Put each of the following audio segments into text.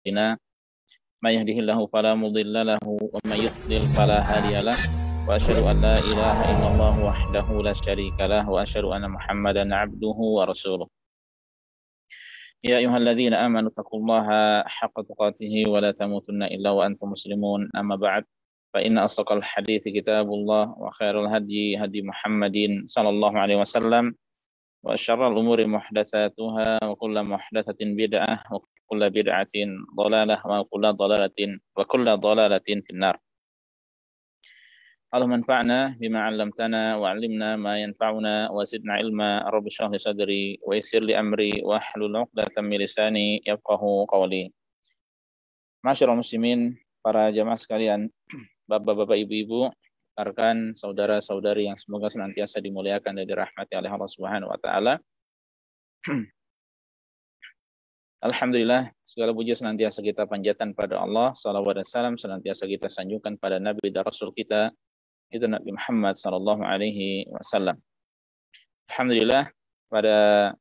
أعمالنا من يهده الله فلا مضل له ومن يضلل فلا هادي له وأشهد أن لا إله إلا الله وحده لا شريك له وأشهد أن محمدا عبده ورسوله يا أيها الذين آمنوا اتقوا الله حق تقاته ولا تموتن إلا وأنتم مسلمون أما بعد فإن أصدق الحديث كتاب الله وخير الهدي هدي محمد صلى الله عليه وسلم وشر الأمور محدثاتها وكل محدثة بدعة وكل بدعة ضلالة وكل ضلالة في النار. اللهم انفعنا بما علمتنا وعلمنا ما ينفعنا وزدنا علما رب اشرح لي صدري ويسر لي أمري واحلل عقدة من لساني يفقهوا قولي. Masyarul muslimin, para jamaah sekalian, bapak-bapak, ibu-ibu, rekan, saudara-saudari yang semoga senantiasa dimuliakan dan dirahmati oleh Allah Subhanahu wa taala. Alhamdulillah, segala puji senantiasa kita panjatkan pada Allah, salawat dan salam senantiasa kita sanjungkan pada Nabi dan Rasul kita, itu Nabi Muhammad sallallahu alaihi wasallam. Alhamdulillah, pada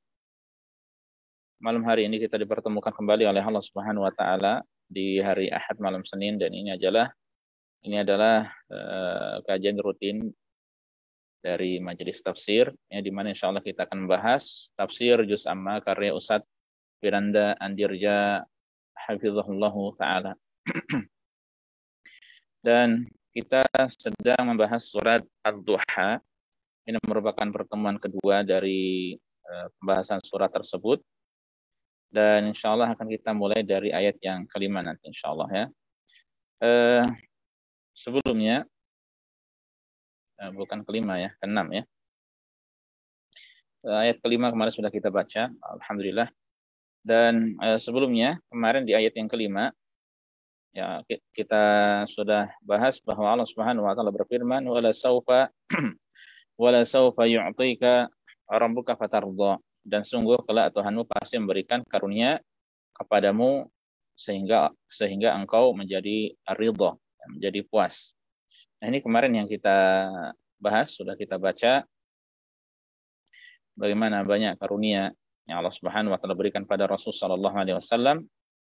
malam hari ini kita dipertemukan kembali oleh Allah Subhanahu wa taala di hari Ahad malam Senin, dan ini adalah kajian rutin dari majelis tafsir, ya, di mana insya Allah kita akan membahas tafsir Juz Amma karya Ustadz Firanda Andirja hafizahullahu ta'ala. Dan kita sedang membahas surat Ad-Duha. Ini merupakan pertemuan kedua dari pembahasan surat tersebut. Dan insya Allah akan kita mulai dari ayat yang kelima nanti insya Allah, ya. Sebelumnya, bukan kelima ya, keenam ya. Ayat kelima kemarin sudah kita baca, alhamdulillah. Dan sebelumnya, kemarin di ayat yang kelima, ya, kita sudah bahas bahwa Allah Subhanahu wa taala berfirman, wala saufa yu'tika rabbuka fatardha, dan sungguh kelak Tuhanmu pasti memberikan karunia kepadamu sehingga engkau menjadi ridha, menjadi puas. Nah, ini kemarin yang kita bahas, sudah kita baca bagaimana banyak karunia yang Allah Subhanahu wa taala berikan pada Rasul sallallahu alaihi wasallam,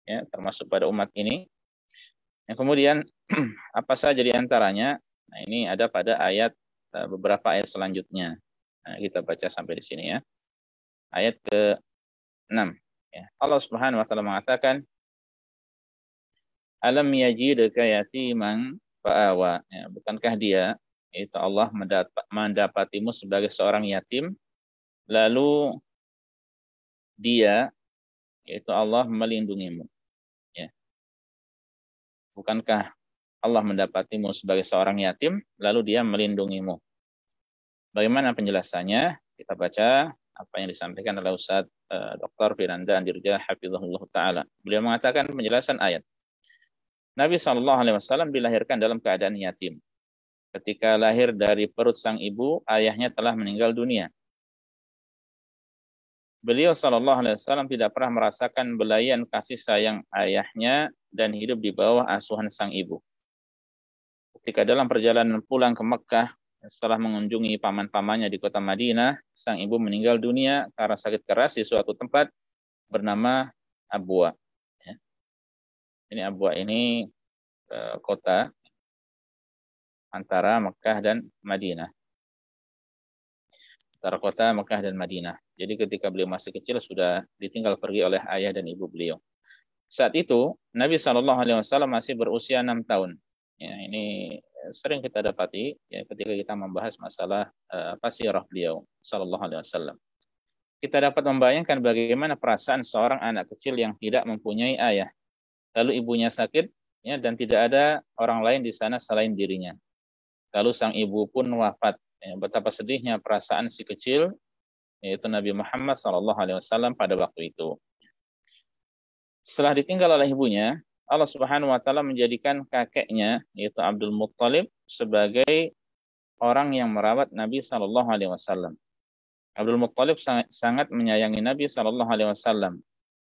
ya, termasuk pada umat ini. Yang kemudian apa saja di antaranya? Nah, ini ada pada beberapa ayat selanjutnya. Nah, kita baca sampai di sini ya. Ayat ke-6, ya. Allah Subhanahu wa taala mengatakan, alam yajidka yatiman fa'awa, ya, bukankah dia, itu Allah, mendapatimu sebagai seorang yatim, lalu dia, yaitu Allah, melindungimu, ya. Bukankah Allah mendapatimu sebagai seorang yatim, lalu dia melindungimu? Bagaimana penjelasannya? Kita baca apa yang disampaikan oleh Ustadz Dr. Firanda Andirja hafizahullah ta'ala. Beliau mengatakan penjelasan ayat. Nabi SAW dilahirkan dalam keadaan yatim. Ketika lahir dari perut sang ibu, ayahnya telah meninggal dunia. Beliau SAW tidak pernah merasakan belayan kasih sayang ayahnya dan hidup di bawah asuhan sang ibu. Ketika dalam perjalanan pulang ke Mekkah, setelah mengunjungi paman-pamannya di kota Madinah, sang ibu meninggal dunia karena sakit keras di suatu tempat bernama Abwa. Ya. Ini Abwa ini kota antara Mekkah dan Madinah. Antara kota Mekkah dan Madinah. Jadi ketika beliau masih kecil sudah ditinggal pergi oleh ayah dan ibu beliau. Saat itu Nabi SAW masih berusia 6 tahun. Ya, ini sering kita dapati, ya, ketika kita membahas masalah sirah beliau SAW. Kita dapat membayangkan bagaimana perasaan seorang anak kecil yang tidak mempunyai ayah, lalu ibunya sakit, ya, dan tidak ada orang lain di sana selain dirinya. Lalu sang ibu pun wafat. Ya, betapa sedihnya perasaan si kecil, yaitu Nabi Muhammad SAW pada waktu itu. Setelah ditinggal oleh ibunya, Allah Subhanahu wa taala menjadikan kakeknya, yaitu Abdul Muttalib, sebagai orang yang merawat Nabi sallallahu alaihi wasallam. Abdul Muttalib sangat menyayangi Nabi sallallahu alaihi wasallam.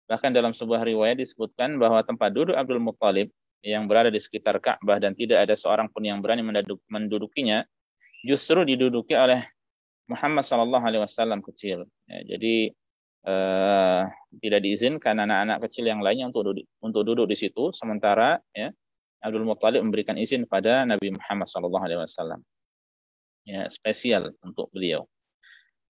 Bahkan dalam sebuah riwayat disebutkan bahwa tempat duduk Abdul Muttalib yang berada di sekitar Ka'bah dan tidak ada seorang pun yang berani mendudukinya, justru diduduki oleh Muhammad sallallahu alaihi wasallam kecil. Ya, jadi tidak diizinkan anak-anak kecil yang lainnya untuk duduk di situ, sementara ya Abdul Muthalib memberikan izin pada Nabi Muhammad SAW. Ya, spesial untuk beliau.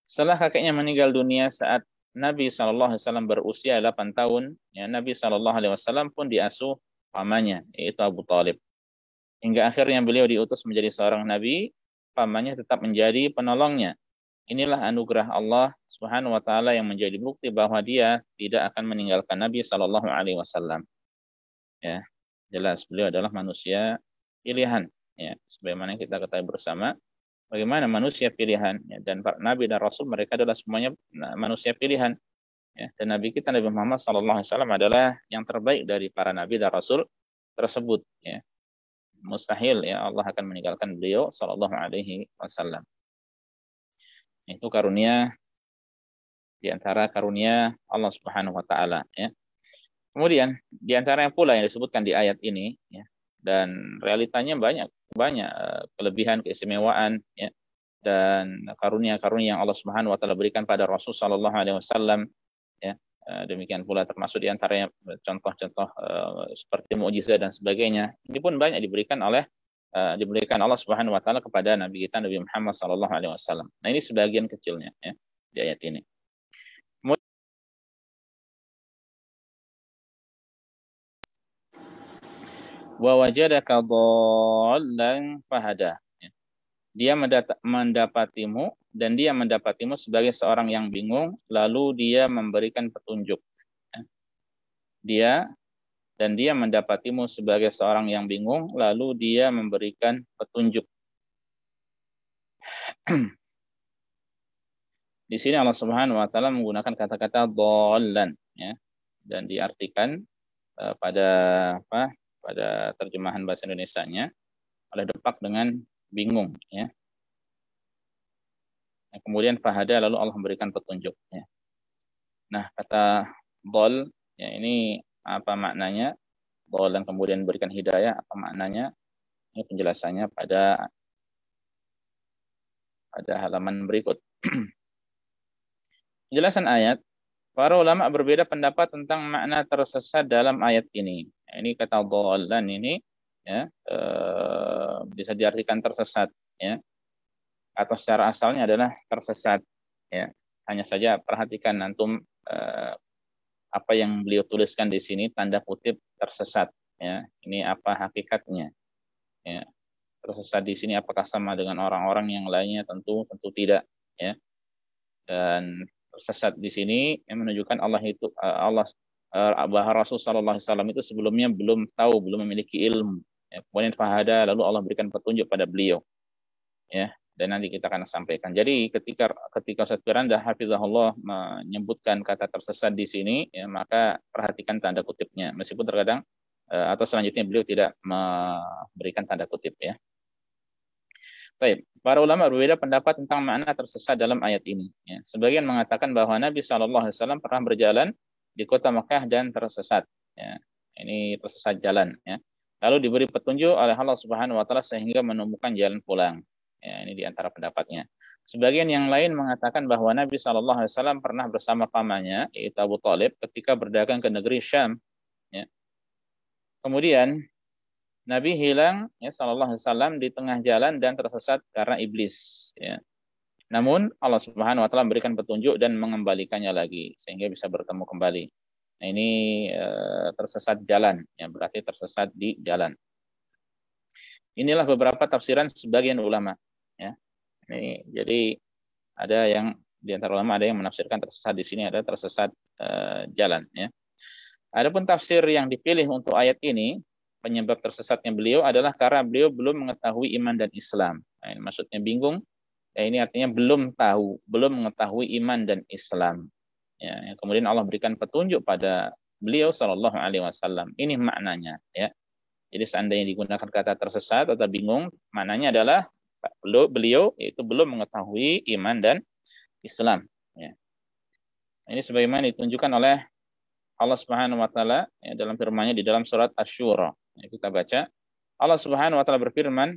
Setelah kakeknya meninggal dunia saat Nabi SAW berusia 8 tahun, ya, Nabi SAW pun diasuh pamannya, yaitu Abu Talib. Hingga akhirnya beliau diutus menjadi seorang nabi, pamannya tetap menjadi penolongnya. Inilah anugerah Allah Subhanahu wa taala yang menjadi bukti bahwa dia tidak akan meninggalkan Nabi sallallahu alaihi wasallam. Ya, jelas beliau adalah manusia pilihan, ya, sebagaimana kita ketahui bersama bagaimana manusia pilihan, ya, dan para nabi dan rasul mereka adalah semuanya manusia pilihan, ya, dan nabi kita Nabi Muhammad sallallahu alaihi wasallam adalah yang terbaik dari para nabi dan rasul tersebut, ya. Mustahil ya Allah akan meninggalkan beliau sallallahu alaihi wasallam. Itu karunia di antara karunia Allah Subhanahu wa taala, ya. Kemudian di antaranya pula yang disebutkan di ayat ini, ya, dan realitanya banyak kelebihan, keistimewaan, ya, dan karunia-karunia yang Allah Subhanahu wa taala berikan pada Rasul sallallahu alaihi wasallam, ya. Demikian pula termasuk di antaranya contoh-contoh seperti mukjizat dan sebagainya. Ini pun banyak diberikan Allah Subhanahu wa taala kepada nabi kita Nabi Muhammad sallallahu alaihi wasallam. Nah, ini sebagian kecilnya, ya, di ayat ini. Wa wajadaka dhallan fahada. Dia mendapatimu dan dia mendapatimu sebagai seorang yang bingung, lalu dia memberikan petunjuk. Dia mendapatimu sebagai seorang yang bingung, lalu dia memberikan petunjuk. Di sini Allah Subhanahu wa taala menggunakan kata-kata dhallan, ya, dan diartikan pada terjemahan bahasa Indonesianya oleh depak dengan bingung, ya. Kemudian fahada, lalu Allah memberikan petunjuk, ya. Nah, kata dhal, ya, ini apa maknanya? Dhal dan kemudian berikan hidayah, apa maknanya? Ini penjelasannya pada halaman berikut. Penjelasan ayat, para ulama berbeda pendapat tentang makna tersesat dalam ayat ini. Ini kata dhalan ini, ya, bisa diartikan tersesat, ya, atau secara asalnya adalah tersesat, ya. Hanya saja perhatikan antum apa yang beliau tuliskan di sini, tanda kutip tersesat, ya. Ini apa hakikatnya, ya. Tersesat di sini apakah sama dengan orang-orang yang lainnya? Tentu tidak, ya. Dan tersesat di sini yang menunjukkan bahwa Rasul sallallahu alaihi wasallam itu sebelumnya belum tahu, belum memiliki ilmu, ya. Kemudian fahada, lalu Allah berikan petunjuk pada beliau, ya. Dan nanti kita akan sampaikan. Jadi ketika Ustaz Firanda hafizahullah menyebutkan kata tersesat di sini, ya, maka perhatikan tanda kutipnya, meskipun terkadang atau selanjutnya beliau tidak memberikan tanda kutip, ya. Baik, para ulama berbeda pendapat tentang makna tersesat dalam ayat ini, ya. Sebagian mengatakan bahwa Nabi SAW pernah berjalan di kota Mekah dan tersesat, ya. Ini tersesat jalan, ya. Lalu diberi petunjuk oleh Allah Subhanahu wa taala sehingga menemukan jalan pulang. Ya, ini di antara pendapatnya. Sebagian yang lain mengatakan bahwa Nabi SAW pernah bersama pamannya, yaitu Abu Talib, ketika berdagang ke negeri Syam, ya. Kemudian Nabi hilang, ya, SAW di tengah jalan dan tersesat karena iblis, ya. Namun Allah Subhanahu wa taala memberikan petunjuk dan mengembalikannya lagi sehingga bisa bertemu kembali. Nah, ini tersesat jalan, ya, berarti tersesat di jalan. Inilah beberapa tafsiran sebagian ulama, ya. Ini jadi ada yang di antara ulama ada yang menafsirkan tersesat di sini ada tersesat jalan, ya. Adapun tafsir yang dipilih untuk ayat ini, penyebab tersesatnya beliau adalah karena beliau belum mengetahui iman dan Islam. Nah, ini maksudnya bingung, ya, ini artinya belum mengetahui iman dan Islam. Ya, kemudian Allah berikan petunjuk pada beliau sallallahu alaihi wasallam. Ini maknanya, ya. Jadi seandainya digunakan kata tersesat atau bingung, maknanya adalah beliau itu belum mengetahui iman dan Islam, ya. Ini sebagaimana ditunjukkan oleh Allah Subhanahu wa taala, ya, dalam firman-Nya di dalam surat Asy-Syura. Ya, kita baca, Allah Subhanahu wa taala berfirman,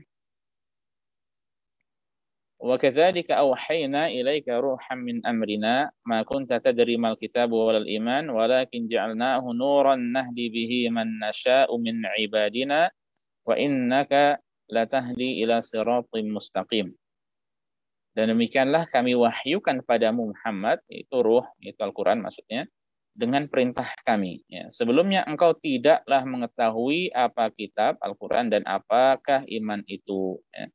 Wa kadzalika auhayna ilaika ruhan min amrina ma kunta tadri mal kitabu wal iman walakin ja'alnahu nuran nahdi bihi man nasha'u min ibadina wa innaka latahdi ila siratim mustaqim. Dan demikianlah kami wahyukan padamu Muhammad, itu ruh, itu Al-Quran maksudnya, dengan perintah kami. Ya. Sebelumnya engkau tidaklah mengetahui apa kitab Al-Quran dan apakah iman itu. Ya.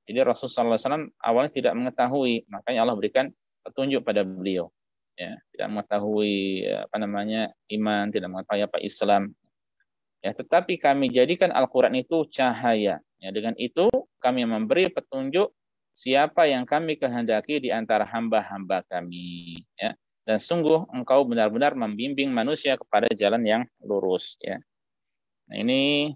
Jadi Rasulullah SAW awalnya tidak mengetahui, makanya Allah berikan petunjuk pada beliau. Ya, tidak mengetahui apa namanya iman, tidak mengetahui apa Islam. Ya, tetapi kami jadikan Al-Quran itu cahaya. Ya, dengan itu kami memberi petunjuk siapa yang kami kehendaki di antara hamba-hamba kami. Ya. Dan sungguh engkau benar-benar membimbing manusia kepada jalan yang lurus. Ya. Nah, ini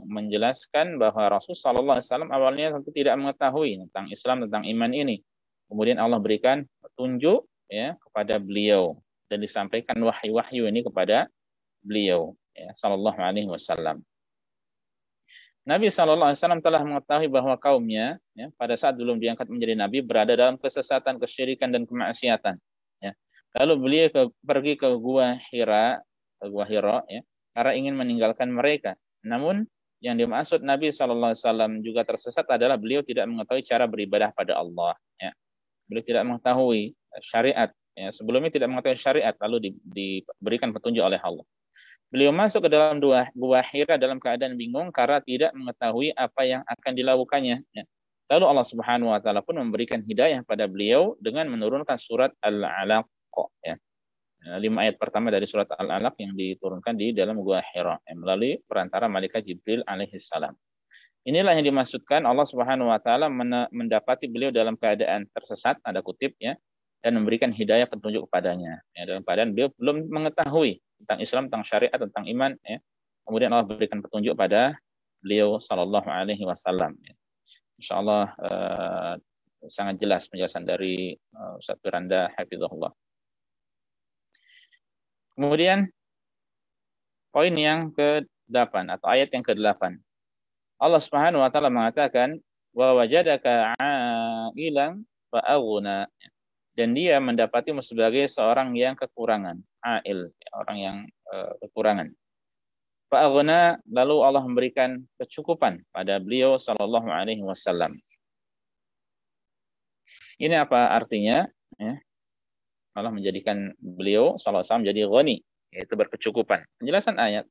menjelaskan bahwa Rasulullah SAW awalnya tentu tidak mengetahui tentang Islam, tentang iman ini. Kemudian Allah berikan petunjuk ya kepada beliau dan disampaikan wahyu-wahyu ini kepada beliau ya, Sallallahu Alaihi Wasallam. Nabi Sallallahu Alaihi Wasallam telah mengetahui bahwa kaumnya ya, pada saat belum diangkat menjadi nabi berada dalam kesesatan, kesyirikan dan kemaksiatan. Ya. Lalu beliau pergi ke Gua Hira, ya, karena ingin meninggalkan mereka. Namun yang dimaksud Nabi Sallallahu Alaihi Wasallam juga tersesat adalah beliau tidak mengetahui cara beribadah pada Allah. Ya. Beliau tidak mengetahui syariat. Ya. Sebelumnya tidak mengetahui syariat, lalu diberikan petunjuk oleh Allah. Beliau masuk ke dalam Gua Hira dalam keadaan bingung karena tidak mengetahui apa yang akan dilakukannya. Ya. Lalu Allah Subhanahu Wa Taala pun memberikan hidayah pada beliau dengan menurunkan surat Al-Alaq. Ya. 5 ayat pertama dari surat Al-Alaq yang diturunkan di dalam Gua Hira melalui perantara malaikat Jibril alaihissalam. Inilah yang dimaksudkan Allah Subhanahu wa taala mendapati beliau dalam keadaan tersesat, ada kutip ya, dan memberikan hidayah petunjuk kepadanya. Ya, dalam keadaan beliau belum mengetahui tentang Islam, tentang syariat, tentang iman ya. Kemudian Allah berikan petunjuk pada beliau sallallahu alaihi wasallam ya. Insyaallah sangat jelas penjelasan dari Ustaz Firanda hafizahullah. Kemudian poin yang ke-8 atau ayat yang ke-8. Allah Subhanahu wa taala mengatakan wa wajadaka 'ailan fa aghna. Dan dia mendapatimu sebagai seorang yang kekurangan, ail, orang yang kekurangan. Fa aghna, lalu Allah memberikan kecukupan pada beliau sallallahu alaihi wasallam. Ini apa artinya? Ya. Allah menjadikan beliau sallallahu alaihi wasallam jadi ghani, yaitu berkecukupan. Penjelasan ayat.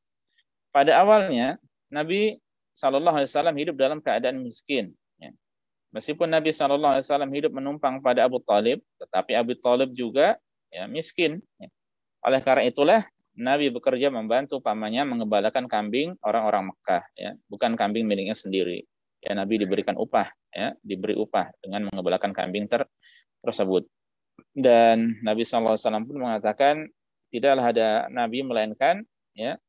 Pada awalnya Nabi sallallahu alaihi wasallam hidup dalam keadaan miskin. Ya. Meskipun Nabi sallallahu alaihi wasallam hidup menumpang pada Abu Talib, tetapi Abu Talib juga ya miskin. Ya. Oleh karena itulah Nabi bekerja membantu pamannya mengembalakan kambing orang-orang Mekah. Ya. Bukan kambing miliknya sendiri. Ya, Nabi diberikan upah, ya, diberi upah dengan mengembalakan kambing tersebut. Dan Nabi SAW pun mengatakan tidaklah ada Nabi melainkan ya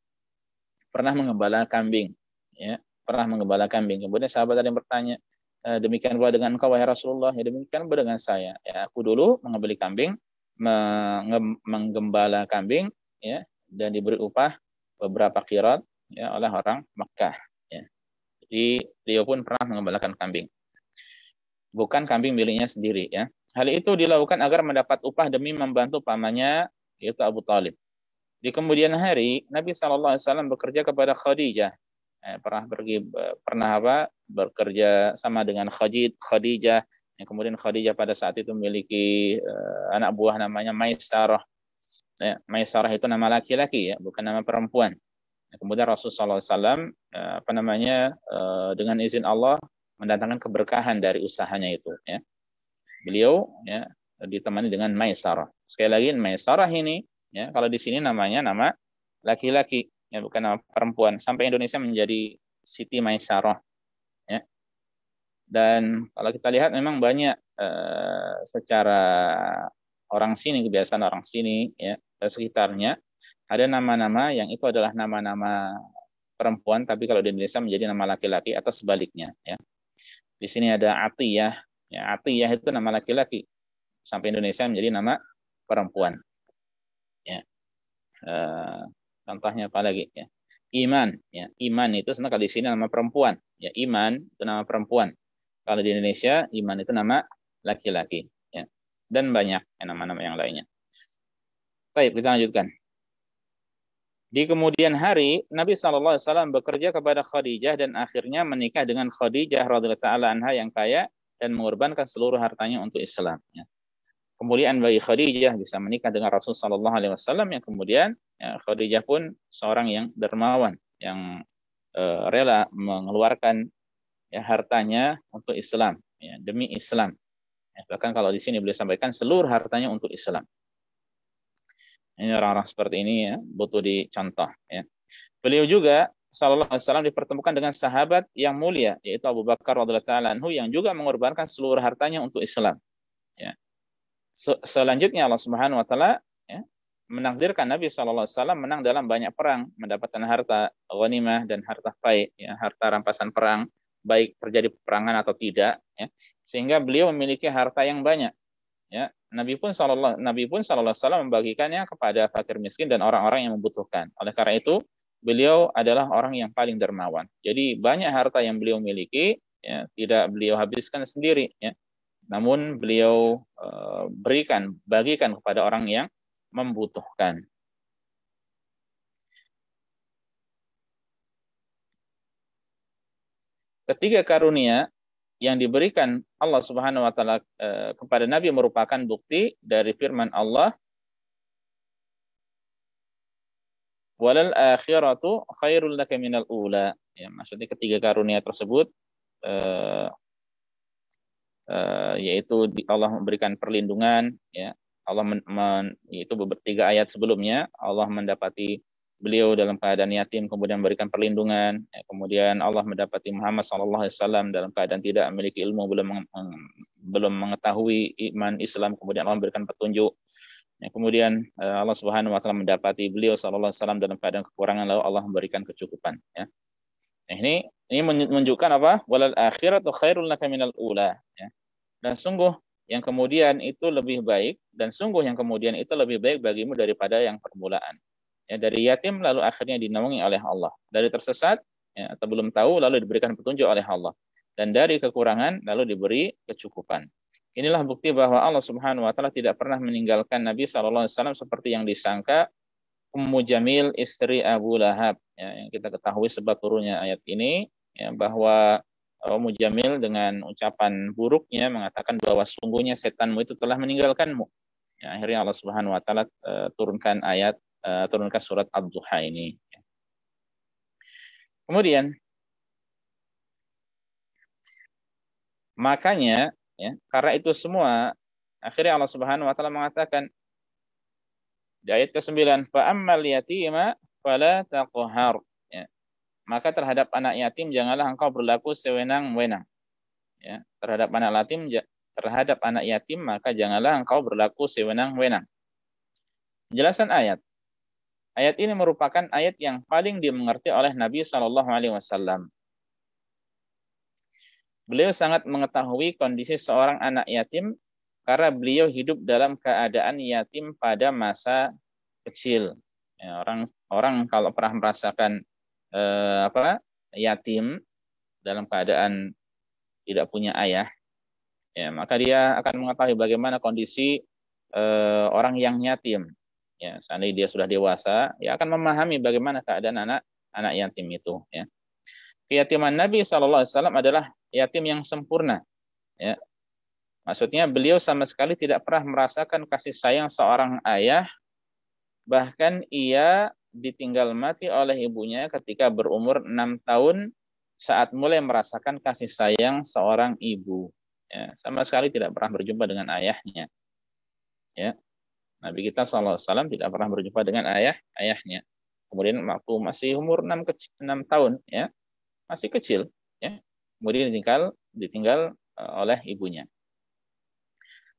pernah mengembala kambing, ya pernah mengembala kambing. Kemudian sahabat ada yang bertanya, demikian pula dengan engkau wahai Rasulullah? Ya demikian pula dengan saya. Ya aku dulu mengembali kambing, menggembala kambing, ya dan diberi upah beberapa qirat ya oleh orang Mekah. Ya. Jadi beliau pun pernah mengembalakan kambing. Bukan kambing miliknya sendiri ya. Hal itu dilakukan agar mendapat upah demi membantu pamannya yaitu Abu Talib. Di kemudian hari Nabi SAW bekerja kepada Khadijah. Pernah bekerja sama dengan Khadijah. Yang kemudian Khadijah pada saat itu memiliki anak buah namanya Maisarah. Ya, Maisarah itu nama laki-laki ya, bukan nama perempuan. Kemudian Rasulullah SAW dengan izin Allah mendatangkan keberkahan dari usahanya itu ya. Beliau ya ditemani dengan Maisarah. Sekali lagi Maisarah ini ya kalau di sini namanya nama laki-laki ya bukan nama perempuan. Sampai Indonesia menjadi Siti Maisarah ya. Dan kalau kita lihat memang banyak secara orang sini, kebiasaan orang sini ya sekitarnya ada nama-nama yang itu adalah nama-nama perempuan tapi kalau di Indonesia menjadi nama laki-laki atau sebaliknya ya. Di sini ada Atiyah. Ya, Atiyah itu nama laki-laki. Sampai Indonesia menjadi nama perempuan. Ya. Contohnya apa lagi? Ya. Iman. Ya. Iman itu sebenarnya kalau di sini nama perempuan. Ya, Iman itu nama perempuan. Kalau di Indonesia, Iman itu nama laki-laki. Ya. Dan banyak nama-nama yang lainnya. Baik, kita lanjutkan. Di kemudian hari, Nabi SAW bekerja kepada Khadijah dan akhirnya menikah dengan Khadijah radhiyallahu taala anha yang kaya dan mengorbankan seluruh hartanya untuk Islam. Ya. Kemuliaan bagi Khadijah bisa menikah dengan Rasulullah SAW yang kemudian ya, Khadijah pun seorang yang dermawan yang rela mengeluarkan ya, hartanya untuk Islam ya, demi Islam. Ya, bahkan kalau di sini beliau sampaikan seluruh hartanya untuk Islam. Ini orang-orang seperti ini ya butuh dicontoh. Ya. Beliau juga Sallallahu Alaihi Wasallam dipertemukan dengan sahabat yang mulia yaitu Abu Bakar radhiyallahu taala anhu yang juga mengorbankan seluruh hartanya untuk Islam. Ya. Selanjutnya Allah Subhanahu Wa Taala ya, menakdirkan Nabi Sallallahu Alaihi Wasallam menang dalam banyak perang, mendapatkan harta ghanimah dan harta fai, ya, harta rampasan perang, baik terjadi peperangan atau tidak, ya, sehingga beliau memiliki harta yang banyak. Ya, Nabi pun Sallallahu Alaihi Wasallam membagikannya kepada fakir miskin dan orang-orang yang membutuhkan. Oleh karena itu, beliau adalah orang yang paling dermawan. Jadi banyak harta yang beliau miliki, ya, tidak beliau habiskan sendiri, ya. Namun beliau bagikan kepada orang yang membutuhkan. Ketiga karunia yang diberikan Allah Subhanahu wa taala kepada Nabi merupakan bukti dari firman Allah, walal akhiratu khairul laka minal ula. Ya, maksudnya ketiga karunia tersebut yaitu Allah memberikan perlindungan, ya. Allah itu tiga ayat sebelumnya Allah mendapati beliau dalam keadaan yatim kemudian memberikan perlindungan, ya. Kemudian Allah mendapati Muhammad SAW dalam keadaan tidak memiliki ilmu, belum mengetahui iman Islam, kemudian Allah memberikan petunjuk, ya. Kemudian Allah Subhanahu wa taala mendapati beliau SAW dalam keadaan kekurangan, lalu Allah memberikan kecukupan, ya. Nah, ini menunjukkan apa? Walal akhiratu khairul laka minal ula, ya. Dan sungguh yang kemudian itu lebih baik, dan sungguh yang kemudian itu lebih baik bagimu daripada yang permulaan. Ya, dari yatim lalu akhirnya dinaungi oleh Allah, dari tersesat ya, atau belum tahu lalu diberikan petunjuk oleh Allah, dan dari kekurangan lalu diberi kecukupan. Inilah bukti bahwa Allah Subhanahu wa taala tidak pernah meninggalkan Nabi sallallahu alaihi wasallam seperti yang disangka Ummu Jamil istri Abu Lahab, ya, yang kita ketahui sebab turunnya ayat ini, ya, bahwa Ummu Jamil dengan ucapan buruknya mengatakan bahwa sungguhnya setanmu itu telah meninggalkanmu. Ya, akhirnya Allah Subhanahu wa taala turunkan surat Ad-Duha ini. Kemudian makanya ya, karena itu semua akhirnya Allah Subhanahu wa taala mengatakan di ayat ke-9, fa ammal yatima fala taqhar. Ya. Maka terhadap anak yatim janganlah engkau berlaku sewenang-wenang. Ya, terhadap anak yatim maka janganlah engkau berlaku sewenang-wenang. Penjelasan ayat. Ayat ini merupakan ayat yang paling dimengerti oleh Nabi Shallallahu Alaihi Wasallam. Beliau sangat mengetahui kondisi seorang anak yatim karena beliau hidup dalam keadaan yatim pada masa kecil. Ya, orang kalau pernah merasakan yatim dalam keadaan tidak punya ayah, ya, maka dia akan mengetahui bagaimana kondisi orang yang yatim. Ya, seandainya dia sudah dewasa, ya akan memahami bagaimana keadaan anak yatim itu. Ya. Keyatiman Nabi SAW adalah yatim yang sempurna. Ya. Maksudnya beliau sama sekali tidak pernah merasakan kasih sayang seorang ayah, bahkan ia ditinggal mati oleh ibunya ketika berumur 6 tahun saat mulai merasakan kasih sayang seorang ibu. Ya, sama sekali tidak pernah berjumpa dengan ayahnya. Ya. Nabi kita SAW tidak pernah berjumpa dengan ayahnya. Kemudian waktu masih umur 6 tahun, ya, masih kecil, ya, kemudian ditinggal oleh ibunya.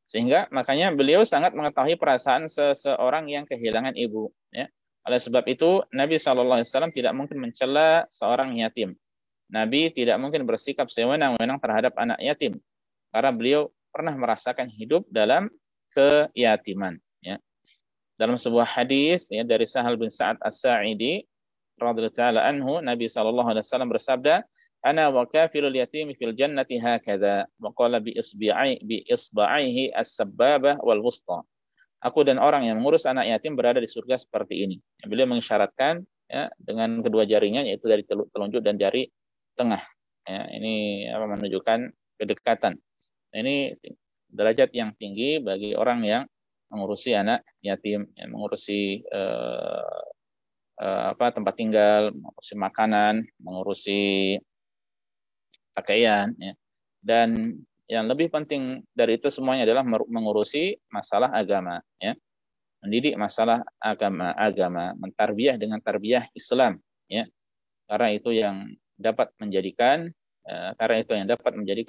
Sehingga makanya beliau sangat mengetahui perasaan seseorang yang kehilangan ibu. Ya. Oleh sebab itu Nabi SAW tidak mungkin mencela seorang yatim. Nabi tidak mungkin bersikap sewenang-wenang terhadap anak yatim, karena beliau pernah merasakan hidup dalam keyatiman. Ya. Dalam sebuah hadis ya, dari Sahal bin Sa'ad As-Sa'idi, radhiyallahu taala anhu, Nabi sallallahu alaihi wasallam bersabda, "Ana wa kafilul yatim fil jannati hakadha." Wa qala bi isba'ihi as-sabbabah wal wusta. Aku dan orang yang mengurus anak yatim berada di surga seperti ini. Beliau mengisyaratkan ya dengan kedua jarinya, yaitu dari telunjuk dan jari tengah. Ya, ini menunjukkan kedekatan. Ini derajat yang tinggi bagi orang yang mengurusi anak yatim, yang mengurusi tempat tinggal, mengurusi makanan, mengurusi pakaian, ya. Dan yang lebih penting dari itu semuanya adalah mengurusi masalah agama, ya. Mendidik masalah agama, mentarbiyah dengan tarbiyah Islam, ya. Karena itu yang dapat menjadikan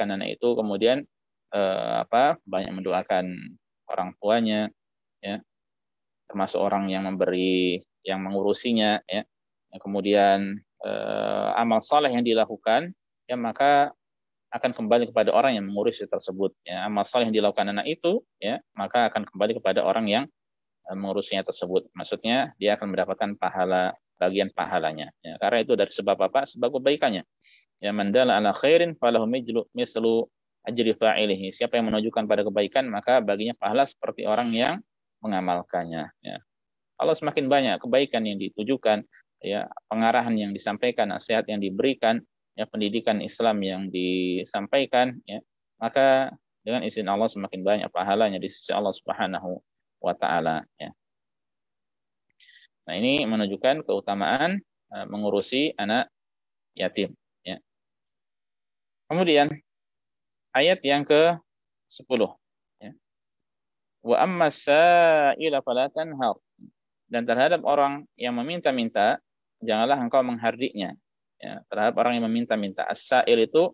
anak itu kemudian banyak mendoakan orang tuanya, ya, termasuk orang yang mengurusinya, ya. Kemudian amal saleh yang dilakukan, ya, maka akan kembali kepada orang yang mengurusi tersebut. Ya, amal saleh yang dilakukan anak itu, ya, maka akan kembali kepada orang yang mengurusnya tersebut. Maksudnya dia akan mendapatkan bagian pahalanya. Ya, karena itu dari sebab apa? Sebab kebaikannya. Ya, mandala ala khairin falahu mislu ajri fa'ilihi. Siapa yang menunjukkan pada kebaikan, maka baginya pahala seperti orang yang mengamalkannya. Ya. Kalau semakin banyak kebaikan yang ditujukan, ya, pengarahan yang disampaikan, nasihat yang diberikan, ya, pendidikan Islam yang disampaikan, ya, maka dengan izin Allah semakin banyak pahalanya di sisi Allah Subhanahu wa taala, ya. Nah, ini menunjukkan keutamaan mengurusi anak yatim, ya. Kemudian ayat yang ke-10, ya. Wa amma sa'ila fala tanhar. Dan terhadap orang yang meminta-minta, janganlah engkau menghardiknya. Ya, terhadap orang yang meminta-minta. As-sa'il itu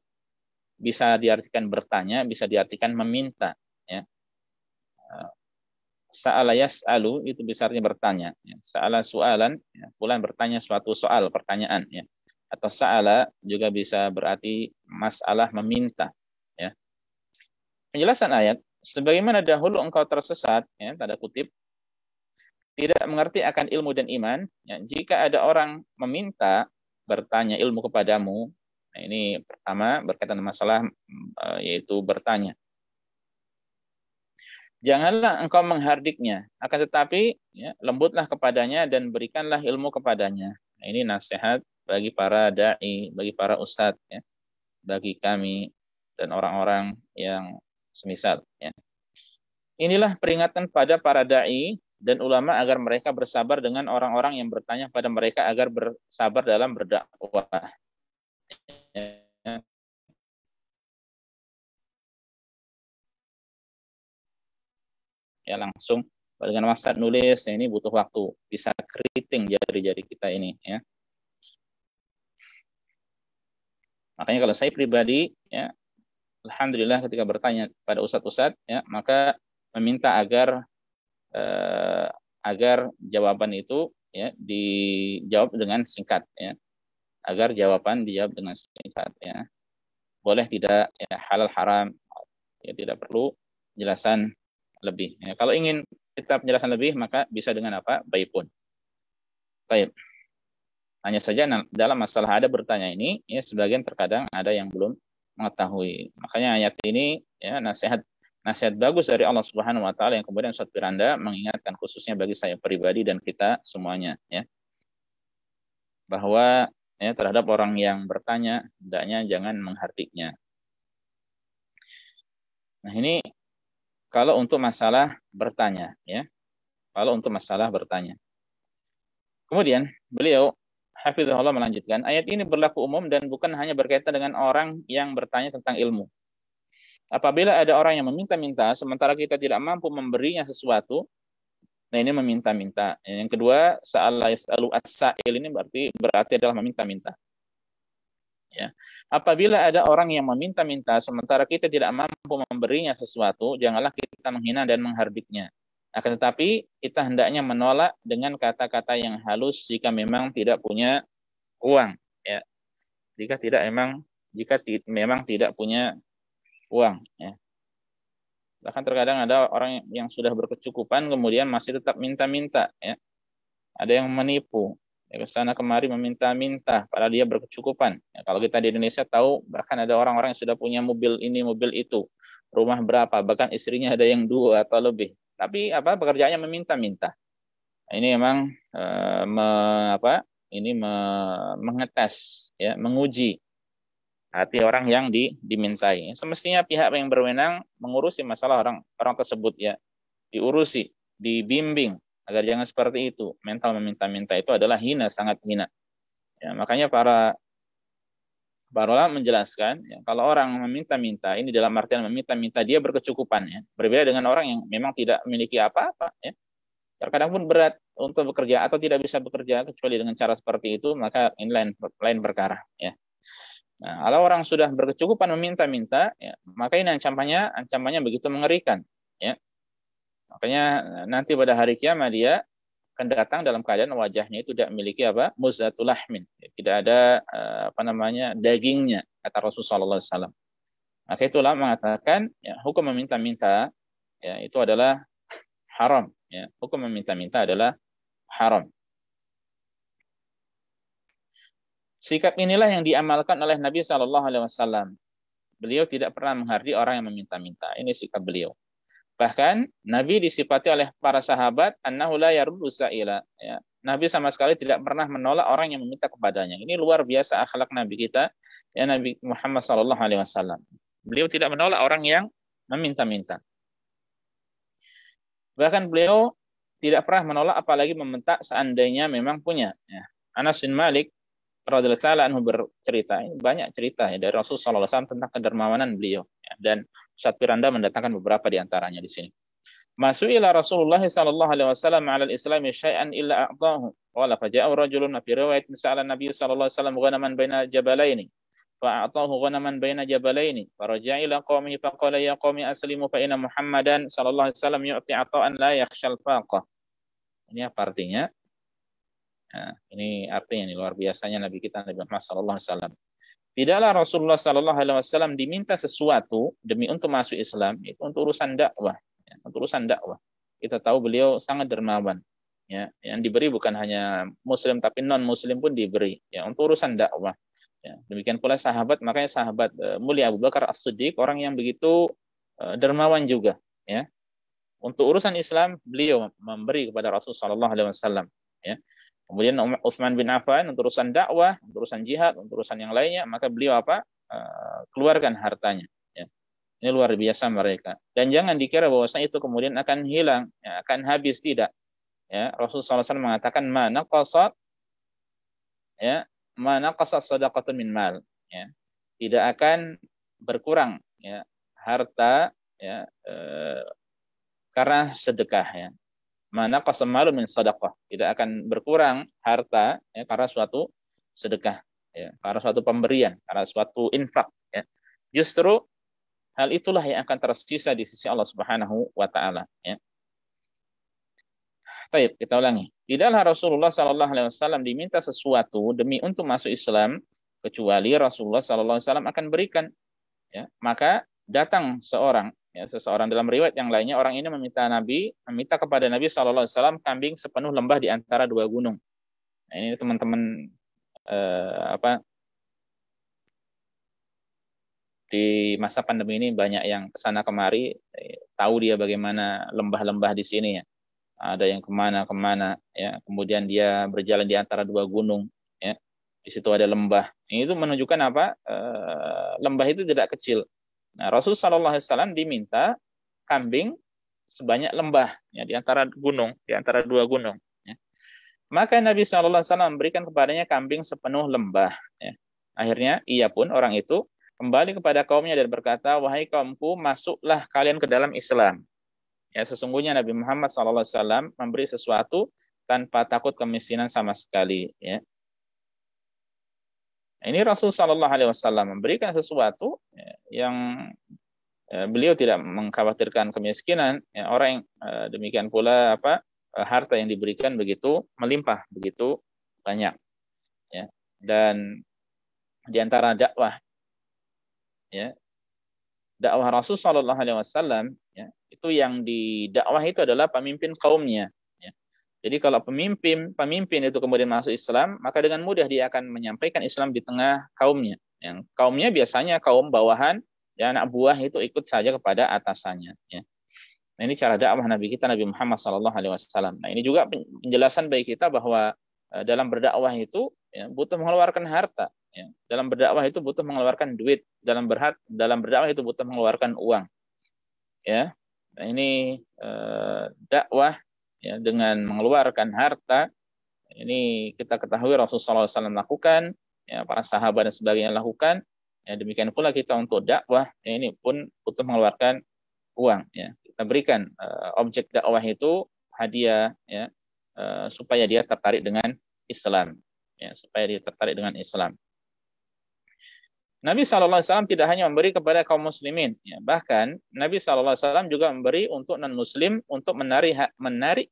bisa diartikan bertanya, bisa diartikan meminta. Ya. Sa'ala yas'alu itu bisa artinya bertanya. Ya. Sa'ala su'alan, ya, fulan bertanya suatu soal, pertanyaan. Ya. Atau sa'ala juga bisa berarti masalah meminta. Ya. Penjelasan ayat, sebagaimana dahulu engkau tersesat, ya, tanda kutip, tidak mengerti akan ilmu dan iman, ya, jika ada orang meminta bertanya ilmu kepadamu, nah ini pertama berkaitan dengan masalah yaitu bertanya. Janganlah engkau menghardiknya, akan tetapi, ya, lembutlah kepadanya dan berikanlah ilmu kepadanya. Nah, ini nasihat bagi para dai, bagi para ustadz, ya, bagi kami dan orang-orang yang semisal. Ya. Inilah peringatan pada para dai dan ulama agar mereka bersabar dengan orang-orang yang bertanya pada mereka agar bersabar dalam berdakwah. Ya, langsung dengan maksud nulis ini butuh waktu, bisa keriting jari-jari kita ini, ya. Makanya kalau saya pribadi, ya, alhamdulillah ketika bertanya pada ustadz-ustadz, ya, maka meminta agar jawaban itu, ya, dijawab dengan singkat, ya. Agar jawaban dijawab dengan singkat, ya. Boleh tidak, ya, halal haram, ya, tidak perlu penjelasan lebih. Ya, kalau ingin kita penjelasan lebih, maka bisa dengan apa? Baipun. Baik. Hanya saja dalam masalah ada bertanya ini, ya, sebagian terkadang ada yang belum mengetahui. Makanya ayat ini, ya, nasihat bagus dari Allah Subhanahu wa taala yang kemudian Ustaz Firanda mengingatkan khususnya bagi saya pribadi dan kita semuanya, ya. Bahwa, ya, terhadap orang yang bertanya hendaknya jangan menghardiknya. Nah, ini kalau untuk masalah bertanya, ya. Kalau untuk masalah bertanya. Kemudian beliau hafizahullah melanjutkan, ayat ini berlaku umum dan bukan hanya berkaitan dengan orang yang bertanya tentang ilmu. Apabila ada orang yang meminta-minta sementara kita tidak mampu memberinya sesuatu, nah ini meminta-minta. Yang kedua, sa'ala yas'alu as-sa'il ini berarti adalah meminta-minta. Ya. Apabila ada orang yang meminta-minta sementara kita tidak mampu memberinya sesuatu, janganlah kita menghina dan menghardiknya. Akan tetapi kita hendaknya menolak dengan kata-kata yang halus jika memang tidak punya uang. Ya. Jika memang tidak punya uang. Ya. Bahkan terkadang ada orang yang sudah berkecukupan kemudian masih tetap minta-minta. Ya. Ada yang menipu. ke sana kemari meminta-minta, padahal dia berkecukupan. Ya, kalau kita di Indonesia tahu, bahkan ada orang-orang yang sudah punya mobil ini, mobil itu, rumah berapa, bahkan istrinya ada yang 2 atau lebih. Tapi pekerjaannya meminta-minta. Nah, ini memang mengetes, ya, menguji hati orang yang dimintai. Semestinya pihak yang berwenang mengurusi masalah orang tersebut, ya, diurusi, dibimbing agar jangan seperti itu. Mental meminta-minta itu adalah hina, sangat hina. Ya, makanya para ulama menjelaskan, ya, kalau orang meminta-minta, ini dalam artian meminta-minta dia berkecukupan, ya. Berbeda dengan orang yang memang tidak memiliki apa-apa, ya. Terkadang pun berat untuk bekerja atau tidak bisa bekerja kecuali dengan cara seperti itu, maka ini lain perkara, ya. Nah, kalau orang sudah berkecukupan meminta-minta, ya, maka ini ancamannya begitu mengerikan, ya. Makanya nanti pada hari kiamat dia akan datang dalam keadaan wajahnya itu tidak memiliki muzzatul lahmin, tidak ada dagingnya, kata Rasulullah SAW. Maka itulah mengatakan, ya, hukum meminta-minta, ya, itu adalah haram, ya. Hukum meminta-minta adalah haram. Sikap inilah yang diamalkan oleh Nabi SAW. Beliau tidak pernah menghardi orang yang meminta-minta. Ini sikap beliau. Bahkan Nabi disifati oleh para sahabat annahu la yaruddu sa'ila, ya. Nabi sama sekali tidak pernah menolak orang yang meminta kepadanya. Ini luar biasa akhlak Nabi kita, ya, Nabi Muhammad SAW. Beliau tidak menolak orang yang meminta-minta. Bahkan beliau tidak pernah menolak apalagi meminta seandainya memang punya, ya. Anas bin Malik radhiyallahu ta'ala anhu bercerita, ini banyak cerita, ya, dari Rasulullah SAW tentang kedermawanan beliau, ya, dan Ustaz Firanda mendatangkan beberapa di antaranya di sini. Masu'ila Rasulullah sallallahu alaihi wasallam 'ala al-islam syai'an illa a'tahu. Qala faja'u rajulun fi riwayatin sa'ala Nabi sallallahu alaihi wasallam ghanaman baina jabalaini. Fa'atahu ghanaman baina jabalaini. Faraja'a ila qaumihi faqala ya qaumi aslimu fa inna Muhammadan sallallahu alaihi wasallam yu'ti 'ata'an la yakhshal faqah. Ini apa artinya? Nah, ini artinya ini luar biasanya Nabi kita Nabi Muhammad sallallahu alaihi wasallam. Tidaklah Rasulullah sallallahu alaihi wasallam diminta sesuatu demi untuk masuk Islam, itu untuk urusan dakwah, ya, untuk urusan dakwah. Kita tahu beliau sangat dermawan, ya. Yang diberi bukan hanya muslim tapi non muslim pun diberi, ya, untuk urusan dakwah. Ya, demikian pula sahabat, makanya sahabat mulia Abu Bakar As-Siddiq orang yang begitu dermawan juga, ya. Untuk urusan Islam beliau memberi kepada Rasul sallallahu alaihi wasallam, ya. Kemudian Utsman bin Affan untuk urusan dakwah, untuk urusan jihad, untuk urusan yang lainnya, maka beliau keluarkan hartanya. Ya. Ini luar biasa mereka. Dan jangan dikira bahwasanya itu kemudian akan hilang, ya, akan habis, tidak. Ya, Rasulullah SAW mengatakan mana qasat, ya, mana qasat sadaqatun min mal, ya. Tidak akan berkurang, ya, harta, ya, karena sedekah, ya. Mana qasamalun min sadaqah, tidak akan berkurang harta, ya, karena suatu sedekah, ya, karena suatu pemberian, karena suatu infak, ya. Justru hal itulah yang akan tersisa di sisi Allah Subhanahu wa taala, ya. Baik, kita ulangi. Tidaklah Rasulullah sallallahu alaihi wasallam diminta sesuatu demi untuk masuk Islam kecuali Rasulullah sallallahu alaihi wasallam akan berikan, ya. Maka datang seorang, ya, seseorang dalam riwayat yang lainnya, orang ini meminta kepada Nabi SAW kambing sepenuh lembah di antara 2 gunung. Nah, ini teman-teman di masa pandemi ini banyak yang kesana kemari, tahu dia bagaimana lembah-lembah di sini, ya. Ada yang kemana-kemana, ya. Kemudian dia berjalan di antara 2 gunung, ya. Di situ ada lembah. Ini itu menunjukkan lembah itu tidak kecil. Nah, Rasulullah SAW diminta kambing sebanyak lembah, ya, di antara 2 gunung. Ya. Maka Nabi SAW memberikan kepadanya kambing sepenuh lembah. Ya. Akhirnya ia pun, orang itu, kembali kepada kaumnya dan berkata, wahai kaumku, masuklah kalian ke dalam Islam. Ya, sesungguhnya Nabi Muhammad SAW memberi sesuatu tanpa takut kemiskinan sama sekali. Ya. Ini Rasul Shallallahu Alaihi Wasallam memberikan sesuatu, ya, yang beliau tidak mengkhawatirkan kemiskinan. Ya, orang yang demikian pula harta yang diberikan begitu melimpah, begitu banyak. Ya. Dan di antara dakwah, ya, dakwah Rasul Shallallahu Alaihi Wasallam, ya, itu yang didakwah itu adalah pemimpin kaumnya. Ya. Jadi kalau pemimpin itu kemudian masuk Islam, maka dengan mudah dia akan menyampaikan Islam di tengah kaumnya. Yang kaumnya biasanya kaum bawahan, dan anak buah itu ikut saja kepada atasannya. Ya. Nah, ini cara dakwah Nabi kita, Nabi Muhammad SAW. Nah, ini juga penjelasan bagi kita bahwa dalam berdakwah itu ya, butuh mengeluarkan harta. Ya. Dalam berdakwah itu butuh mengeluarkan duit. Dalam berdakwah itu butuh mengeluarkan uang. Ya. Nah, ini dakwah ya, dengan mengeluarkan harta, ini kita ketahui Rasulullah SAW lakukan, ya, para sahabat dan sebagainya lakukan, ya, demikian pula kita untuk dakwah, ya, ini pun butuh mengeluarkan uang. Ya. Kita berikan objek dakwah itu hadiah, ya, supaya dia tertarik dengan Islam, ya, supaya dia tertarik dengan Islam. Nabi SAW tidak hanya memberi kepada kaum muslimin, ya, bahkan Nabi SAW juga memberi untuk non-muslim untuk menarik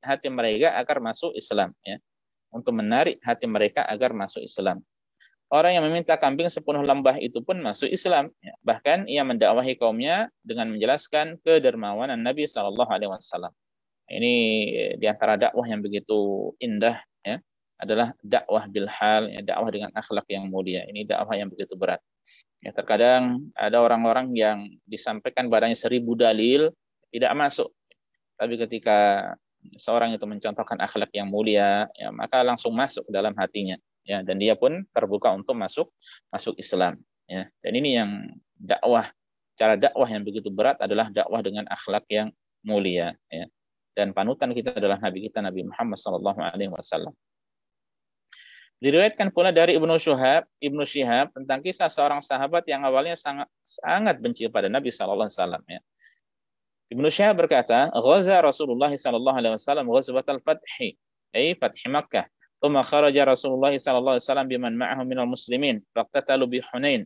hati mereka agar masuk Islam. Ya. Untuk menarik hati mereka agar masuk Islam. Orang yang meminta kambing 10 lembah itu pun masuk Islam. Ya. Bahkan ia mendakwahi kaumnya dengan menjelaskan kedermawanan Nabi SAW. Ini di antara dakwah yang begitu indah, ya, adalah dakwah bilhal, ya, dakwah dengan akhlak yang mulia. Ini dakwah yang begitu berat. Ya, terkadang ada orang-orang yang disampaikan padanya 1000 dalil tidak masuk. Tapi ketika seorang itu mencontohkan akhlak yang mulia, ya, maka langsung masuk ke dalam hatinya. Ya, dan dia pun terbuka untuk masuk Islam. Ya. Dan ini yang dakwah, cara dakwah yang begitu berat adalah dakwah dengan akhlak yang mulia. Ya. Dan panutan kita adalah Nabi kita, Nabi Muhammad SAW. Diriwayatkan pula dari Ibnu Syihab tentang kisah seorang sahabat yang awalnya sangat benci pada Nabi SAW. Ya. Ibnu Syihab berkata, "Ghaza Rasulullah SAW ghazwatal fathi, ay fathi Makkah. Thumma kharaja Rasulullah SAW biman ma'ahu minal muslimin, faqtatalu bi Hunain.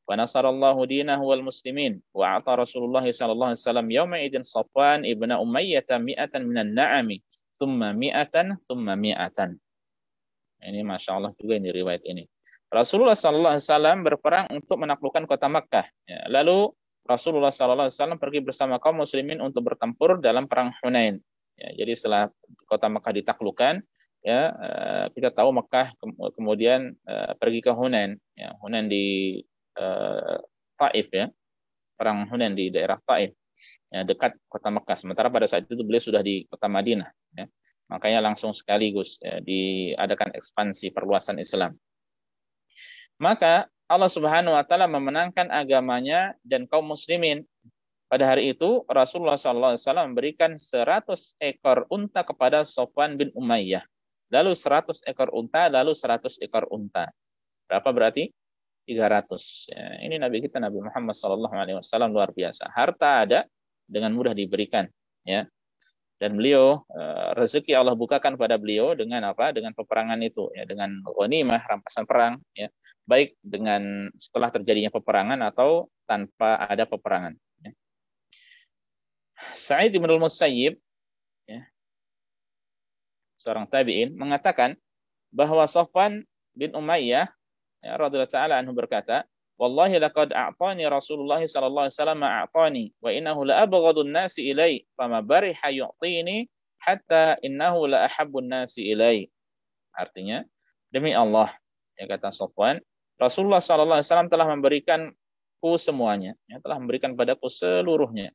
Wa nasarallahu dinahu wal muslimin. Wa a'ta Rasulullah SAW yawma idin Safwan ibn Umayyah mi'atan minan na'ami, thumma mi'atan." Ini Masya Allah juga ini riwayat ini. Rasulullah SAW berperang untuk menaklukkan kota Makkah. Ya, lalu Rasulullah SAW pergi bersama kaum muslimin untuk bertempur dalam perang Hunain. Ya, jadi setelah kota Makkah ditaklukkan, ya, kita tahu Makkah kemudian pergi ke Hunain. Ya, Hunain di Taif, ya, perang Hunain di daerah Taif, ya, dekat kota Makkah. Sementara pada saat itu beliau sudah di kota Madinah. Ya. Makanya langsung sekaligus, ya, diadakan ekspansi perluasan Islam. Maka Allah Subhanahu wa taala memenangkan agamanya dan kaum muslimin. Pada hari itu Rasulullah SAW memberikan 100 ekor unta kepada Safwan bin Umayyah. Lalu 100 ekor unta, lalu 100 ekor unta. Berapa berarti? 300. Ya, ini Nabi kita, Nabi Muhammad SAW, luar biasa. Harta ada, dengan mudah diberikan. Ya. Dan beliau, rezeki Allah bukakan pada beliau dengan apa? Dengan peperangan itu, ya, dengan ghanimah, rampasan perang, ya, baik dengan setelah terjadinya peperangan atau tanpa ada peperangan. Ya. Sa'id bin al-Musayyib, ya, seorang tabi'in, mengatakan bahwa Safwan bin Umayyah, ya, radhiyallahu ta'ala anhu berkata, "Wallahi laqad a'tani Rasulullah sallallahu alaihi wasallam a'tani wa innahu la abghadun nasi ilai fama bariha yu'tini hatta innahu la ahabbun nasi ilai." Artinya, demi Allah, ya, kata Safwan, Rasulullah sallallahu alaihi wasallam telah memberikanku semuanya, ya, telah memberikan padaku seluruhnya.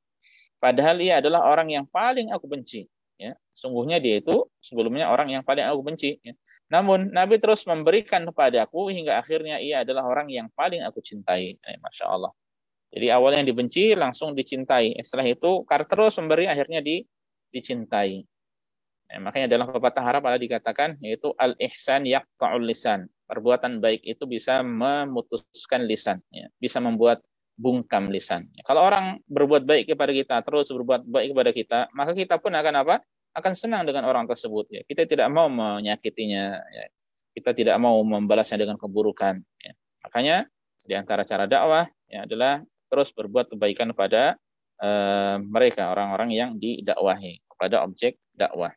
Padahal ia adalah orang yang paling aku benci. Ya, sungguhnya dia itu sebelumnya orang yang paling aku benci. Ya. Namun Nabi terus memberikan kepadaku hingga akhirnya ia adalah orang yang paling aku cintai. Masya Allah. Jadi awalnya dibenci langsung dicintai. Setelah itu karena terus memberi akhirnya dicintai. Makanya dalam pepatah Arab ada dikatakan yaitu al-ihsan yaqta'ul lisan. Perbuatan baik itu bisa memutuskan lisan. Ya. Bisa membuat bungkam lisan. Kalau orang berbuat baik kepada kita, terus berbuat baik kepada kita, maka kita pun akan apa? Akan senang dengan orang tersebut. Ya. Kita tidak mau menyakitinya. Ya. Kita tidak mau membalasnya dengan keburukan. Ya. Makanya di antara cara dakwah, ya, adalah terus berbuat kebaikan kepada mereka, orang-orang yang didakwahi, kepada objek dakwah.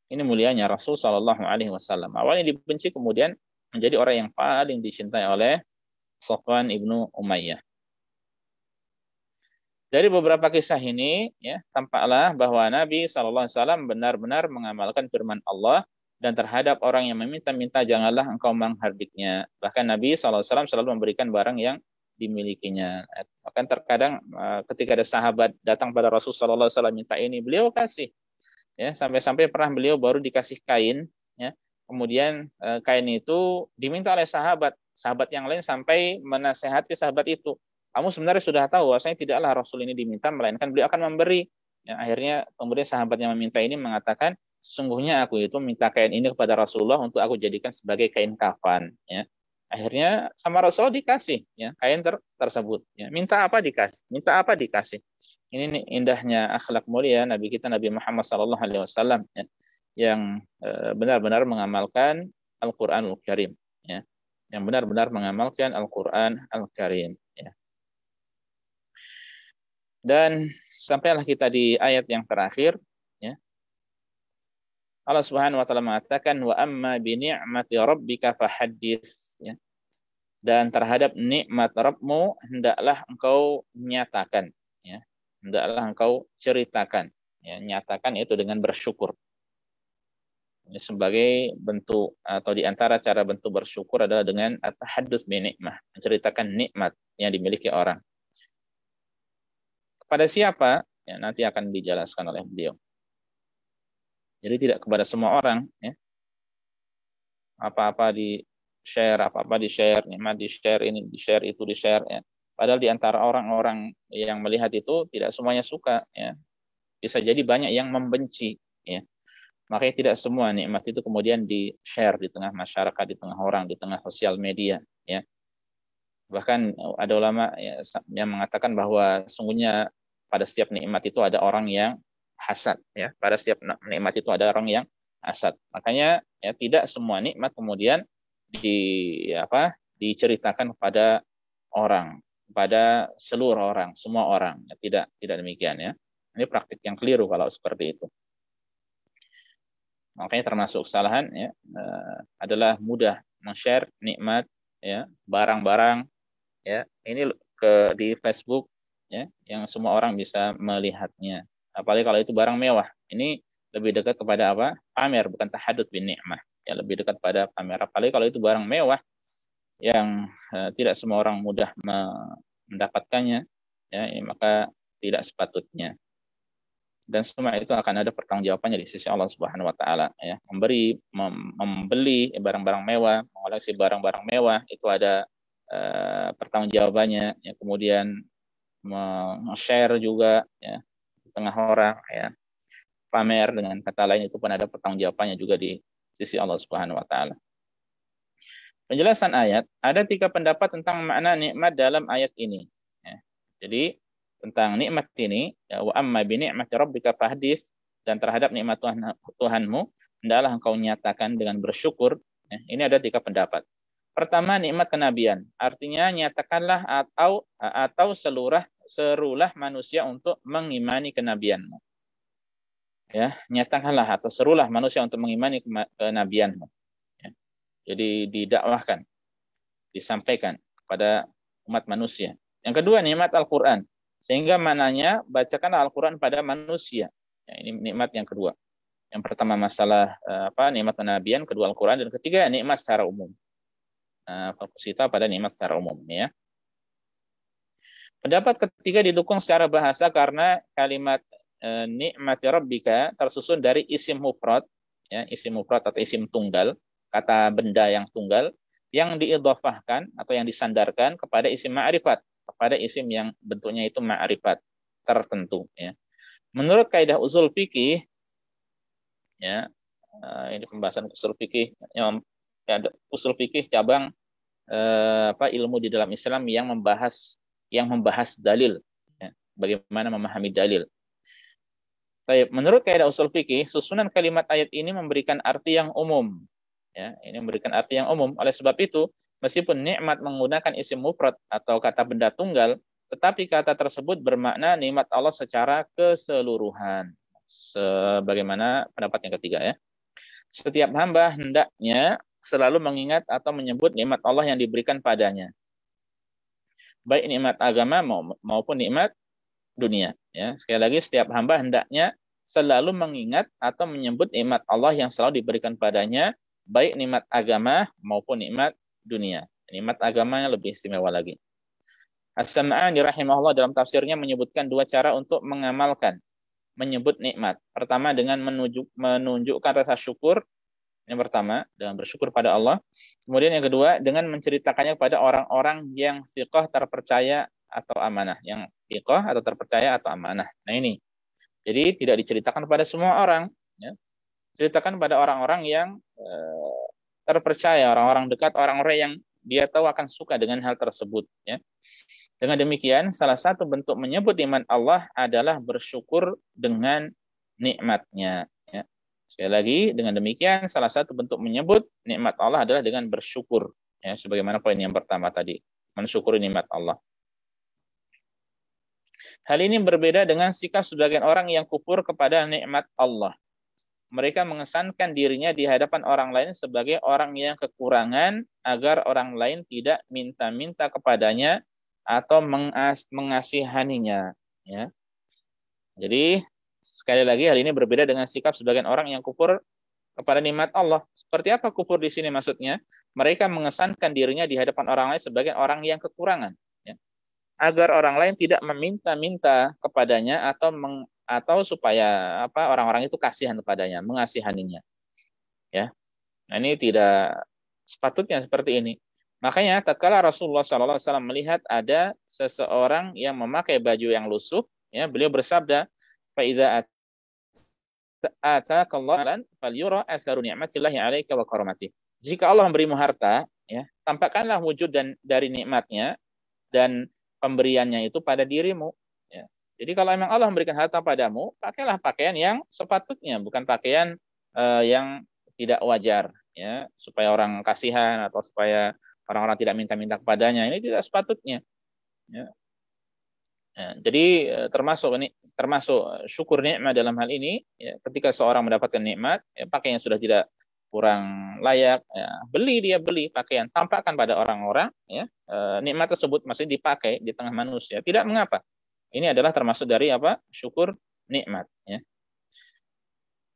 Ini mulianya Rasul Shallallahu Alaihi Wasallam. Awalnya dibenci, kemudian menjadi orang yang paling dicintai oleh Safwan ibnu Umayyah. Dari beberapa kisah ini, ya, tampaklah bahwa Nabi SAW benar-benar mengamalkan firman Allah, dan terhadap orang yang meminta-minta janganlah engkau menghardiknya. Bahkan Nabi SAW selalu memberikan barang yang dimilikinya. Bahkan terkadang ketika ada sahabat datang pada Rasulullah SAW minta ini, beliau kasih. Ya, sampai-sampai pernah beliau baru dikasih kain, ya. Kemudian kain itu diminta oleh sahabat yang lain sampai menasehati sahabat itu. Kamu sebenarnya sudah tahu bahwasanya tidaklah Rasul ini diminta, melainkan beliau akan memberi. Ya, akhirnya kemudian sahabat yang meminta ini mengatakan, sesungguhnya aku itu minta kain ini kepada Rasulullah untuk aku jadikan sebagai kain kafan. Ya. Akhirnya sama Rasulullah dikasih, ya, kain tersebut. Ya. Minta apa dikasih, minta apa dikasih. Ini nih, indahnya akhlak mulia Nabi kita Nabi Muhammad SAW, ya, yang benar-benar mengamalkan Al-Quranul Karim, ya, yang benar-benar mengamalkan Al-Quran Al-Karim. Ya. Dan sampailah kita di ayat yang terakhir, ya. Allah Subhanahu wa taala mengatakan, wa amma bi ni'mati rabbika fahaddits, ya. Dan terhadap nikmat Rabbmu hendaklah engkau nyatakan, ya. Hendaklah engkau ceritakan, ya. Nyatakan itu dengan bersyukur. Ini sebagai bentuk atau di antara cara bentuk bersyukur adalah dengan at-tahadduts bi ni'mah, menceritakan nikmat yang dimiliki orang. Kepada siapa? Ya, nanti akan dijelaskan oleh beliau. Jadi tidak kepada semua orang, ya. Apa-apa di-share, nikmat di-share, ini di-share, itu di-share, ya. Padahal di antara orang-orang yang melihat itu tidak semuanya suka, ya. Bisa jadi banyak yang membenci, ya. Makanya tidak semua nikmat itu kemudian di-share di tengah masyarakat, di tengah orang, di tengah sosial media, ya. Bahkan ada ulama, ya, yang mengatakan bahwa sungguhnya pada setiap nikmat itu ada orang yang hasad, ya. Pada setiap nikmat itu ada orang yang hasad. Makanya, ya, tidak semua nikmat kemudian diceritakan kepada orang, kepada seluruh orang, semua orang. Ya, tidak demikian, ya. Ini praktik yang keliru kalau seperti itu. Makanya termasuk kesalahan, ya, adalah mudah men-share nikmat, ya, barang-barang, ya, ini di Facebook, ya, yang semua orang bisa melihatnya. Apalagi kalau itu barang mewah. Ini lebih dekat kepada apa? Pamer, bukan tahadduts bin ni'mah. Ya, lebih dekat pada pamer. Apalagi kalau itu barang mewah yang tidak semua orang mudah mendapatkannya, ya, maka tidak sepatutnya. Dan semua itu akan ada pertanggungjawabannya di sisi Allah Subhanahu wa taala, ya. Membeli barang-barang mewah, mengoleksi barang-barang mewah itu ada pertanggungjawabannya, ya. Kemudian share juga, ya, di tengah orang, ya. Pamer dengan kata lain itu pun ada pertanggungjawabannya juga di sisi Allah Subhanahu wa taala. Penjelasan ayat, ada 3 pendapat tentang makna nikmat dalam ayat ini, ya. Jadi tentang nikmat ini, ya, wa amma bi ni'mati rabbika fahdits, dan terhadap nikmat Tuhanmu hendaklah engkau nyatakan dengan bersyukur, ya. Ini ada 3 pendapat. Pertama, nikmat kenabian, artinya nyatakanlah atau serulah manusia untuk mengimani kenabianmu. Ya, nyatakanlah atau serulah manusia untuk mengimani kenabianmu. Ya. Jadi didakwahkan, disampaikan kepada umat manusia. Yang kedua, nikmat Al-Quran. Sehingga maknanya bacakanlah Al-Quran pada manusia. Ya, ini nikmat yang kedua. Yang pertama masalah nikmat kenabian, kedua Al-Quran, dan ketiga nikmat secara umum. Fokus kita pada nikmat secara umum, ya. Pendapat ketiga didukung secara bahasa karena kalimat nikmati rabbika tersusun dari isim mufrad, ya, isim mufrad atau isim tunggal, kata benda yang tunggal yang diidhafahkan atau yang disandarkan kepada isim ma'rifat, kepada isim yang bentuknya itu ma'rifat tertentu, ya. Menurut kaidah usul fikih, ya, ini pembahasan usul fikih, ya, usul fikih cabang ilmu di dalam Islam yang membahas dalil, ya, bagaimana memahami dalil. Menurut kaidah usul fikih, susunan kalimat ayat ini memberikan arti yang umum, ya, ini memberikan arti yang umum. Oleh sebab itu, meskipun nikmat menggunakan isim mufrad atau kata benda tunggal, tetapi kata tersebut bermakna nikmat Allah secara keseluruhan. Sebagaimana pendapat yang ketiga, ya. Setiap hamba hendaknya selalu mengingat atau menyebut nikmat Allah yang diberikan padanya, baik nikmat agama maupun nikmat dunia. Ya, sekali lagi setiap hamba hendaknya selalu mengingat atau menyebut nikmat Allah yang selalu diberikan padanya, baik nikmat agama maupun nikmat dunia. Nikmat agamanya lebih istimewa lagi. As-Sam'ani rahimahullah dalam tafsirnya menyebutkan dua cara untuk mengamalkan menyebut nikmat. Pertama dengan menunjukkan rasa syukur. Yang pertama dengan bersyukur pada Allah. Kemudian yang kedua dengan menceritakannya kepada orang-orang yang thiqah, terpercaya atau amanah. Yang thiqah atau terpercaya atau amanah. Nah ini. Jadi tidak diceritakan pada semua orang. Ya. Ceritakan pada orang-orang yang terpercaya, orang-orang dekat, orang-orang yang dia tahu akan suka dengan hal tersebut. Ya. Dengan demikian, salah satu bentuk menyebut nikmat Allah adalah bersyukur dengan nikmatnya. Ya. Sekali lagi, dengan demikian, salah satu bentuk menyebut nikmat Allah adalah dengan bersyukur. Ya, sebagaimana poin yang pertama tadi, mensyukuri nikmat Allah. Hal ini berbeda dengan sikap sebagian orang yang kufur kepada nikmat Allah. Mereka mengesankan dirinya di hadapan orang lain sebagai orang yang kekurangan agar orang lain tidak minta-minta kepadanya atau mengasihaninya. Ya. Jadi sekali lagi hal ini berbeda dengan sikap sebagian orang yang kufur kepada nikmat Allah. Seperti apa kufur di sini maksudnya? Mereka mengesankan dirinya di hadapan orang lain sebagai orang yang kekurangan. Ya. Agar orang lain tidak meminta-minta kepadanya atau supaya orang-orang itu kasihan kepadanya, mengasihaninya. Ya. Nah, ini tidak sepatutnya seperti ini. Makanya tatkala Rasulullah SAW melihat ada seseorang yang memakai baju yang lusuh, ya, beliau bersabda, "Fa idza ataakallahu falyura atharu ni'matillahi 'alaika wa karamatihi." Jika Allah memberimu harta, ya, tampakkanlah wujud dari nikmatnya dan pemberiannya itu pada dirimu. Ya. Jadi kalau memang Allah memberikan harta padamu, pakailah pakaian yang sepatutnya, bukan pakaian yang tidak wajar, ya, supaya orang kasihan atau supaya orang-orang tidak minta-minta kepadanya. Ini tidak sepatutnya. Ya. Ya, jadi termasuk syukur nikmat dalam hal ini, ya, ketika seorang mendapatkan nikmat, ya, pakaian sudah tidak kurang layak, ya, dia beli pakaian, tampakkan pada orang-orang, ya, nikmat tersebut masih dipakai di tengah manusia, tidak mengapa. Ini adalah termasuk dari syukur nikmat. Ya.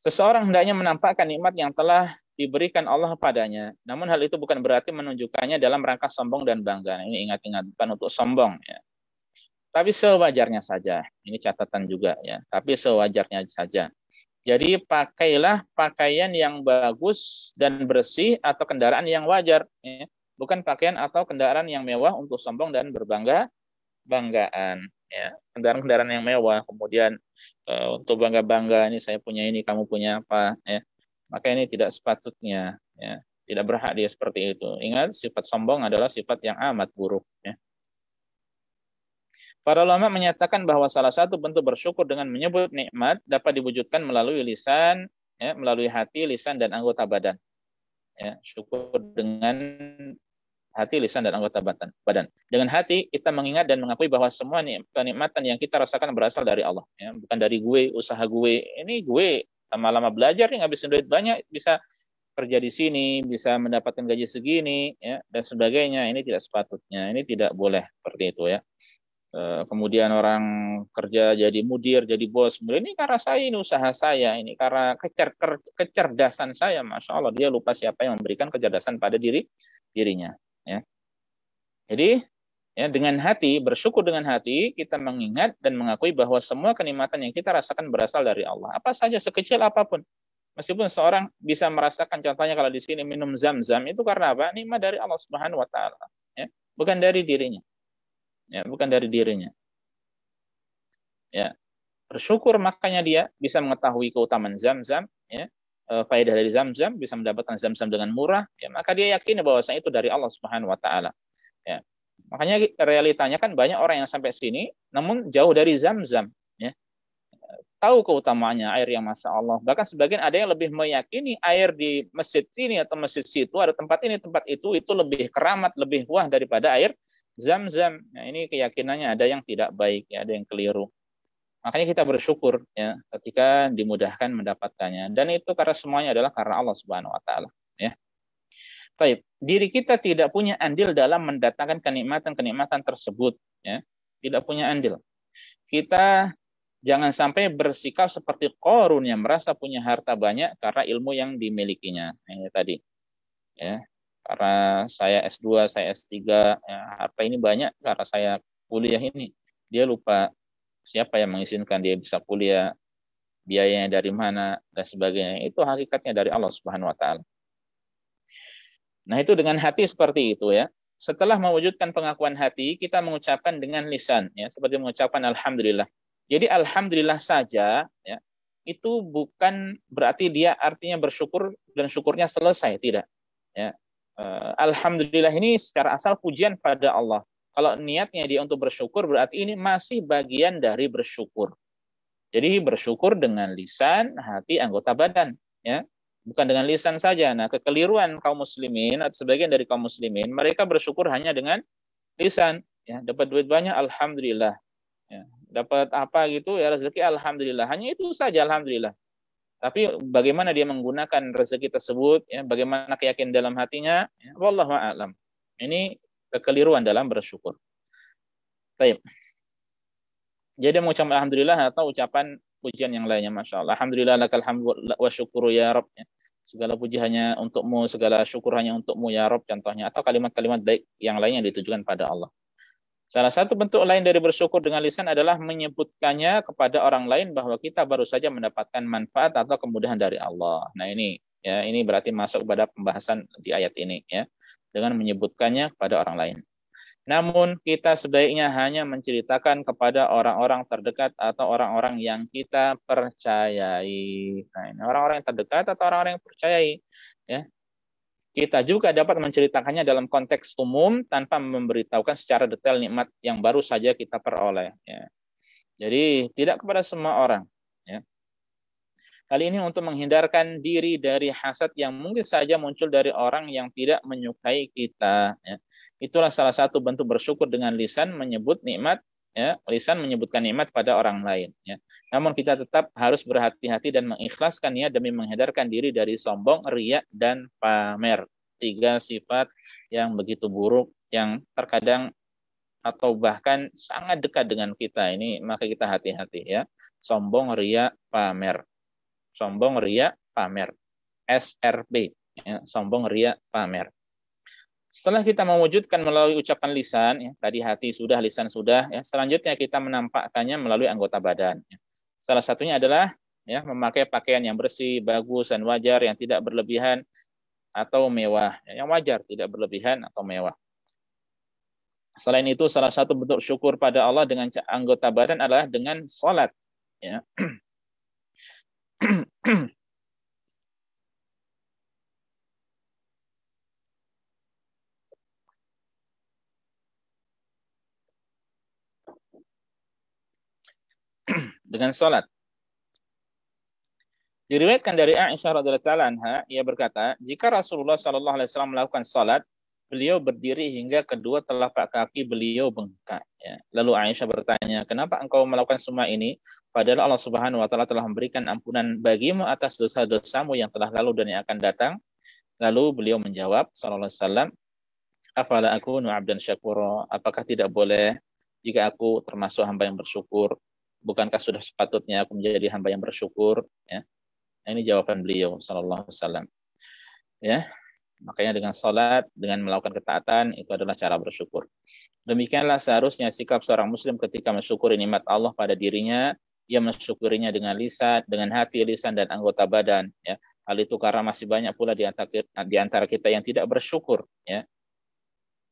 Seseorang hendaknya menampakkan nikmat yang telah diberikan Allah padanya, namun hal itu bukan berarti menunjukkannya dalam rangka sombong dan bangga. Nah, ini ingat-ingat, bukan untuk sombong. Ya. Tapi sewajarnya saja. Ini catatan juga, ya. Tapi sewajarnya saja. Jadi pakailah pakaian yang bagus dan bersih atau kendaraan yang wajar. Ya. Bukan pakaian atau kendaraan yang mewah untuk sombong dan berbangga-banggaan. Ya. Kendaraan-kendaraan yang mewah. Kemudian untuk bangga-bangga, ini saya punya ini, kamu punya apa. Ya. Maka ini tidak sepatutnya. Ya. Tidak berhak dia seperti itu. Ingat, sifat sombong adalah sifat yang amat buruk. Ya. Para ulama menyatakan bahwa salah satu bentuk bersyukur dengan menyebut nikmat dapat diwujudkan melalui lisan, ya, melalui hati, lisan, dan anggota badan. Ya, syukur dengan hati, lisan, dan anggota badan. Dengan hati kita mengingat dan mengakui bahwa semua kenikmatan yang kita rasakan berasal dari Allah. Ya, bukan dari gue, usaha gue. Ini gue lama-lama belajar nih ngabisin duit banyak, bisa kerja di sini, bisa mendapatkan gaji segini, ya, dan sebagainya. Ini tidak sepatutnya. Ini tidak boleh seperti itu, ya. Kemudian orang kerja jadi mudir, jadi bos. Ini karena saya, ini usaha saya, ini karena kecerdasan saya. Masya Allah, dia lupa siapa yang memberikan kecerdasan pada dirinya. Ya. Jadi, ya, dengan hati, bersyukur dengan hati, kita mengingat dan mengakui bahwa semua kenikmatan yang kita rasakan berasal dari Allah. Apa saja, sekecil apapun. Meskipun seorang bisa merasakan, contohnya kalau di sini minum zam-zam, itu karena apa? Nikmat dari Allah Subhanahu wa Ta'ala. Ya. Bukan dari dirinya. Ya, bukan dari dirinya. Ya, bersyukur makanya dia bisa mengetahui keutamaan zam-zam, ya, faedah dari zam-zam, bisa mendapatkan zam-zam dengan murah, ya, maka dia yakin bahwasanya itu dari Allah Subhanahu wa Ta'ala. Ya. Makanya realitanya kan banyak orang yang sampai sini namun jauh dari zam-zam, ya. Tahu keutamaannya air yang Masya Allah. Bahkan sebagian ada yang lebih meyakini air di masjid sini atau masjid situ, ada tempat ini, tempat itu lebih keramat, lebih wah daripada air zam-zam. Nah, ini keyakinannya ada yang tidak baik, ya, ada yang keliru. Makanya kita bersyukur, ya, ketika dimudahkan mendapatkannya. Dan itu karena semuanya adalah karena Allah Subhanahu wa Ta'ala. Ya. Baik, diri kita tidak punya andil dalam mendatangkan kenikmatan-kenikmatan tersebut. Ya. Tidak punya andil. Kita jangan sampai bersikap seperti Qarun yang merasa punya harta banyak karena ilmu yang dimilikinya. Ini tadi, ya. Karena saya S2, saya S3, ya, harta ini banyak karena saya kuliah ini. Dia lupa siapa yang mengizinkan dia bisa kuliah, biayanya dari mana, dan sebagainya. Itu hakikatnya dari Allah Subhanahu wa taala. Nah, itu dengan hati seperti itu ya. Setelah mewujudkan pengakuan hati, kita mengucapkan dengan lisan ya, seperti mengucapkan alhamdulillah. Jadi alhamdulillah saja ya, itu bukan berarti dia artinya bersyukur dan syukurnya selesai, tidak. Ya. Alhamdulillah ini secara asal pujian pada Allah. Kalau niatnya dia untuk bersyukur berarti ini masih bagian dari bersyukur. Jadi bersyukur dengan lisan, hati, anggota badan ya. Bukan dengan lisan saja. Nah, kekeliruan kaum muslimin atau sebagian dari kaum muslimin, mereka bersyukur hanya dengan lisan. Ya, dapat duit banyak, alhamdulillah. Ya, dapat apa gitu, ya rezeki, alhamdulillah. Hanya itu saja, alhamdulillah. Tapi bagaimana dia menggunakan rezeki tersebut, ya, bagaimana keyakinan dalam hatinya, ya, wallahu a'lam. Ini kekeliruan dalam bersyukur. Baik. Jadi mengucapkan alhamdulillah atau ucapan pujian yang lainnya, masya Allah. Alhamdulillah lakal hamdu wa syukuru ya Rabb. Ya. Segala puji hanya untukmu, segala syukur hanya untukmu ya Rabb, contohnya. Atau kalimat-kalimat baik yang lain yang ditujukan pada Allah. Salah satu bentuk lain dari bersyukur dengan lisan adalah menyebutkannya kepada orang lain bahwa kita baru saja mendapatkan manfaat atau kemudahan dari Allah. Nah ini, ya ini berarti masuk pada pembahasan di ayat ini, ya, dengan menyebutkannya kepada orang lain. Namun kita sebaiknya hanya menceritakan kepada orang-orang terdekat atau orang-orang yang kita percayai. Nah, ini orang-orang yang terdekat atau orang-orang yang percayai. Ya. Kita juga dapat menceritakannya dalam konteks umum tanpa memberitahukan secara detail nikmat yang baru saja kita peroleh. Ya. Jadi tidak kepada semua orang. Ya. Hal ini untuk menghindarkan diri dari hasad yang mungkin saja muncul dari orang yang tidak menyukai kita. Ya. Itulah salah satu bentuk bersyukur dengan lisan menyebut nikmat, ya, lisan menyebutkan nikmat pada orang lain. Ya. Namun kita tetap harus berhati-hati dan mengikhlaskannya demi menghindarkan diri dari sombong, riya, dan pamer. 3 sifat yang begitu buruk yang terkadang atau bahkan sangat dekat dengan kita ini, maka kita hati-hati ya. Sombong, riya, pamer. Sombong, riya, pamer. SRP, ya, sombong, riya, pamer. Setelah kita mewujudkan melalui ucapan lisan, ya, tadi hati sudah, lisan sudah, ya, selanjutnya kita menampakkannya melalui anggota badan. Ya. Salah satunya adalah ya, memakai pakaian yang bersih, bagus, dan wajar, yang tidak berlebihan atau mewah. Ya, yang wajar, tidak berlebihan atau mewah. Selain itu, salah satu bentuk syukur pada Allah dengan anggota badan adalah dengan sholat. Ya. Dengan sholat. Diriwayatkan dari Aisyah radhiyallahu anha, ia berkata, jika Rasulullah sallallahu alaihi wasallam melakukan salat, beliau berdiri hingga kedua telapak kaki beliau bengkak. Ya. Lalu Aisyah bertanya, kenapa engkau melakukan semua ini? Padahal Allah Subhanahu wa taala telah memberikan ampunan bagimu atas dosa-dosamu yang telah lalu dan yang akan datang. Lalu beliau menjawab, sallallahu alaihi wasallam, afala akunu 'abdan syakura? Apakah tidak boleh jika aku termasuk hamba yang bersyukur? Bukankah sudah sepatutnya aku menjadi hamba yang bersyukur? Ya. Ini jawaban beliau sallallahu alaihi wasallam. Ya. Makanya dengan salat, dengan melakukan ketaatan itu adalah cara bersyukur. Demikianlah seharusnya sikap seorang muslim ketika mensyukuri nikmat Allah pada dirinya, ia mensyukurinya dengan lisan, dengan hati, lisan, dan anggota badan, ya. Hal itu karena masih banyak pula di antara kita yang tidak bersyukur, ya.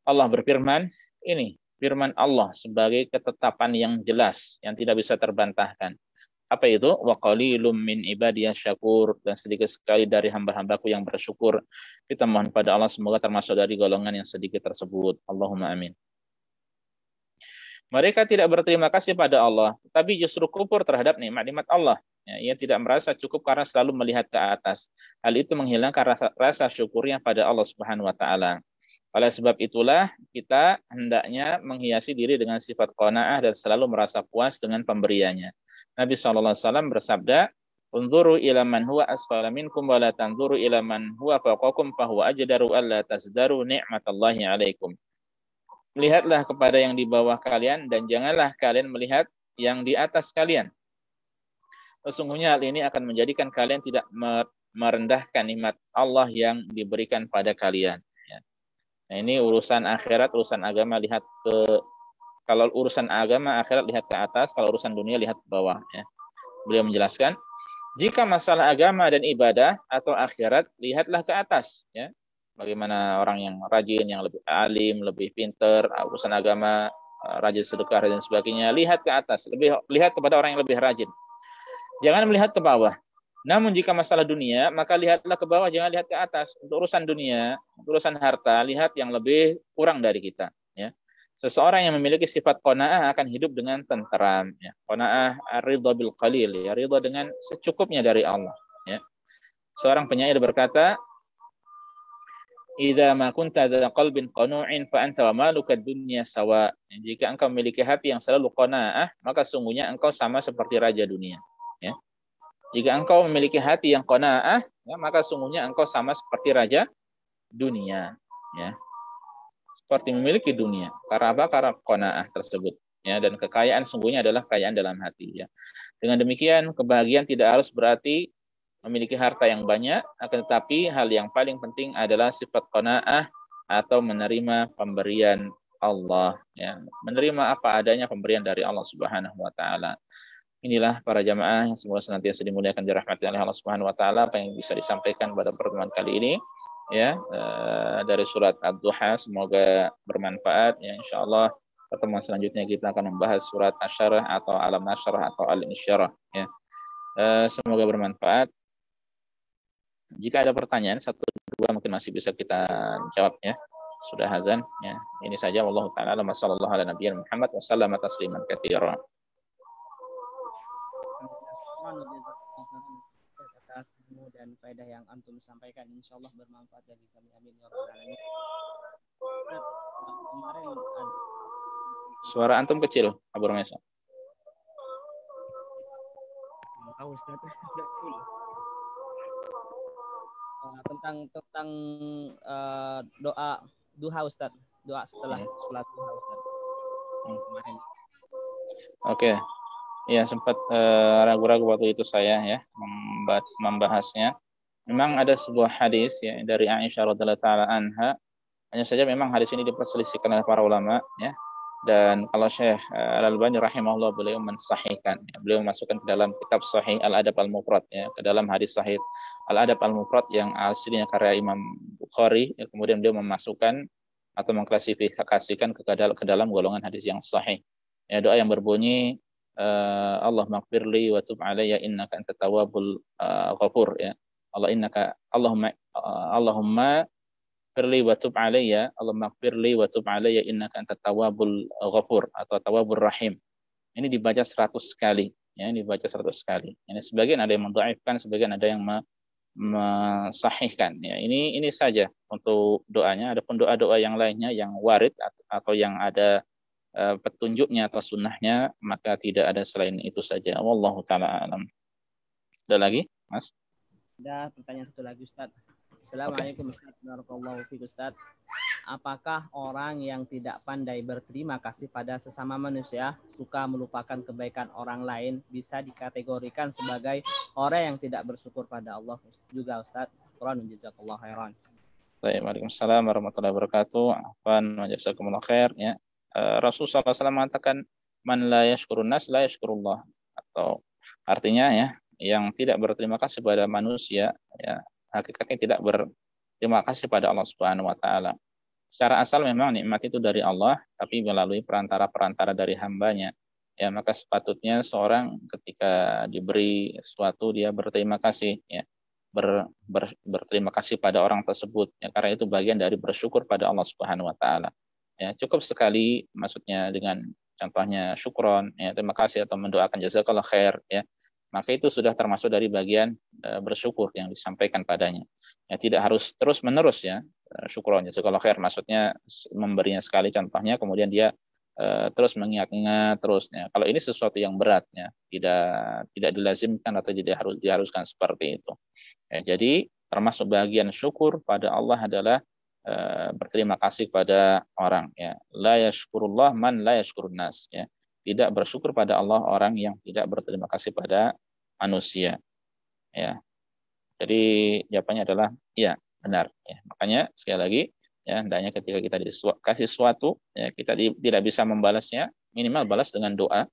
Allah berfirman, ini firman Allah sebagai ketetapan yang jelas yang tidak bisa terbantahkan. Apa itu? Wa qalilum min ibadiyas syakur, dan sedikit sekali dari hamba-hambaku yang bersyukur. Kita mohon pada Allah semoga termasuk dari golongan yang sedikit tersebut. Allahumma amin. Mereka tidak berterima kasih pada Allah, tapi justru kufur terhadap nikmat-nikmat Allah. Ya, ia tidak merasa cukup karena selalu melihat ke atas. Hal itu menghilangkan rasa syukurnya pada Allah Subhanahu wa taala. Oleh sebab itulah kita hendaknya menghiasi diri dengan sifat qanaah dan selalu merasa puas dengan pemberiannya. Nabi SAW bersabda, "Unzuru ila man huwa asfala minkum wa la tanzuru ila man huwa fawqakum fa huwa ajdaru alla tazdaru ni'matallahi 'alaikum." Lihatlah kepada yang di bawah kalian dan janganlah kalian melihat yang di atas kalian. Sesungguhnya hal ini akan menjadikan kalian tidak merendahkan nikmat Allah yang diberikan pada kalian. Ya. Nah, ini urusan akhirat, urusan agama lihat ke, kalau urusan agama akhirat lihat ke atas, kalau urusan dunia lihat ke bawah. Ya. Beliau menjelaskan, jika masalah agama dan ibadah atau akhirat, lihatlah ke atas. Ya. Bagaimana orang yang rajin, yang lebih alim, lebih pinter, urusan agama, rajin sedekah dan sebagainya, lihat ke atas, lihat kepada orang yang lebih rajin. Jangan melihat ke bawah. Namun jika masalah dunia, maka lihatlah ke bawah, jangan lihat ke atas. Untuk urusan dunia, untuk urusan harta, lihat yang lebih kurang dari kita. Ya. Seseorang yang memiliki sifat qanaah akan hidup dengan tenteram. Ya. Qanaah ridha bil qalil, ya, ridha dengan secukupnya dari Allah. Ya. Seorang penyair berkata, "Idza ma kunta dza qalbin qanu'in fa anta wa maluka dunya sawa." Jika engkau memiliki hati yang selalu qanaah, maka sungguhnya engkau sama seperti raja dunia. Ya. Jika engkau memiliki hati yang qanaah, ya, maka sungguhnya engkau sama seperti raja dunia. Ya. Seperti memiliki dunia. Karena apa? Karena qanaah tersebut. Ya, dan kekayaan sungguhnya adalah kekayaan dalam hati. Ya. Dengan demikian, kebahagiaan tidak harus berarti memiliki harta yang banyak, akan tetapi hal yang paling penting adalah sifat qanaah atau menerima pemberian Allah. Ya. Menerima apa adanya pemberian dari Allah Subhanahu wa Ta'ala. Inilah para jamaah yang semoga senantiasa dimuliakan dirahmati oleh Allah Subhanahu wa Ta'ala, apa yang bisa disampaikan pada pertemuan kali ini, ya, dari surat Ad-Duha, semoga bermanfaat. Ya, insyaallah pertemuan selanjutnya kita akan membahas surat Asy-Syarah atau Alam Nashrah atau Al-Insyirah. Ya. Semoga bermanfaat. Jika ada pertanyaan satu dua mungkin masih bisa kita jawab, ya. Sudah azan, ya. Ini saja, wallahu taala alam, sallallahu ala nabiyina Muhammad wa sallama tasliman katsiran. Atas ilmu dan faedah yang antum sampaikan, insyaallah bermanfaat bagi kami, amin ya rabbal alamin. Kemarin ada suara antum kecil, Abu Ramesa. tahu Ustaz tentang doa duha Ustaz, doa setelah sholat duha Ustaz. Kemarin. Oke. Ya, sempat ragu-ragu waktu itu saya, ya, membahasnya. Memang ada sebuah hadis, ya, dari Aisyah radhiyallahu taala anha. Hanya saja memang hadis ini diperselisihkan oleh para ulama, ya. Dan kalau Syekh Al-Albani rahimahullah, beliau mensahihkan, ya. Beliau masukkan ke dalam kitab Sahih Al-Adab Al-Mufrad, ya, ke dalam hadis Sahih Al-Adab Al-Mufrad yang aslinya karya Imam Bukhari, ya, kemudian beliau memasukkan atau mengklasifikasikan ke dalam golongan hadis yang sahih. Ya, doa yang berbunyi Allah maghfirli wa tub alayya innaka antat tawwabul ghafur, ya. Allahumma firli wa tub alayya, Allahumma maghfirli wa tub alayya innaka antat tawwabul ghafur atau tawwabur rahim. Ini dibaca 100 kali, ya, dibaca 100 kali. Ini sebagian ada yang mendhaifkan, sebagian ada yang mensahihkan, ya. Ini saja untuk doanya. Adapun doa-doa yang lainnya yang warid atau yang ada petunjuknya atau sunnahnya, maka tidak ada selain itu saja. Wallahu taala alam. Ada lagi, Mas? Ada pertanyaan satu lagi Ustaz. Assalamualaikum Ustaz. Barakallahu fiik Ustaz. Apakah orang yang tidak pandai berterima kasih pada sesama manusia, suka melupakan kebaikan orang lain, bisa dikategorikan sebagai orang yang tidak bersyukur pada Allah juga Ustaz? Qur'an jazakallahu khairan. Waalaikumsalam warahmatullahi wabarakatuh. Afwan wa jazakumullah khair, ya. Rasulullah SAW mengatakan man la yashkurun nas la yashkurullah, atau artinya, ya, yang tidak berterima kasih pada manusia, ya, hakikatnya tidak berterima kasih pada Allah Subhanahu wa taala. Secara asal memang nikmat itu dari Allah, tapi melalui perantara-perantara dari hambanya. Ya, maka sepatutnya seorang ketika diberi sesuatu dia berterima kasih, ya. Berterima kasih pada orang tersebut, ya, karena itu bagian dari bersyukur pada Allah Subhanahu wa taala. Ya, cukup sekali maksudnya dengan contohnya syukron, ya, terima kasih atau mendoakan jazakallah khair, ya. Maka itu sudah termasuk dari bagian bersyukur yang disampaikan padanya. Ya, tidak harus terus-menerus, ya, syukron jazakallah khair, maksudnya memberinya sekali contohnya kemudian dia terus mengingat-ingat terus, ya. Kalau ini sesuatu yang berat, ya, tidak dilazimkan atau tidak diharuskan seperti itu. Ya, jadi termasuk bagian syukur pada Allah adalah berterima kasih pada orang, ya. La yashkurullah man la yashkurun nas, ya. tidak bersyukur pada Allah orang yang tidak berterima kasih pada manusia. Ya. Jadi jawabannya adalah iya, benar. Ya. Makanya sekali lagi, ya, hendaknya ketika kita dikasih sesuatu, ya, kita tidak bisa membalasnya, minimal balas dengan doa,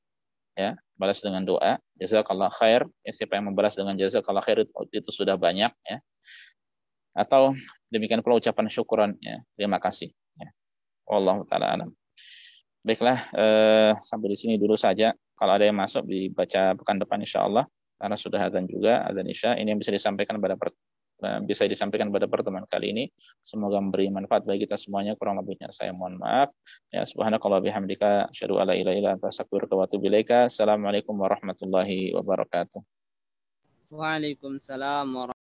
ya, balas dengan doa, jazakallah khair, ya, siapa yang membalas dengan jazakallah khair itu sudah banyak, ya. Atau demikian pula ucapan syukuran, ya, terima kasih, ya. Wallahu taala alam. Baiklah, sampai di sini dulu saja. Kalau ada yang masuk dibaca pekan depan insya Allah, karena sudah adzan juga, adzan isya. Ini yang bisa disampaikan pada pertemuan kali ini. Semoga memberi manfaat bagi kita semuanya. Kurang lebihnya saya mohon maaf. Ya, subhanakallah bihamdika asyhadu alla ilaha illa anta astaghfiruka wa atubu ilaika. Assalamualaikum warahmatullahi wabarakatuh. Waalaikumsalam warahmatullahi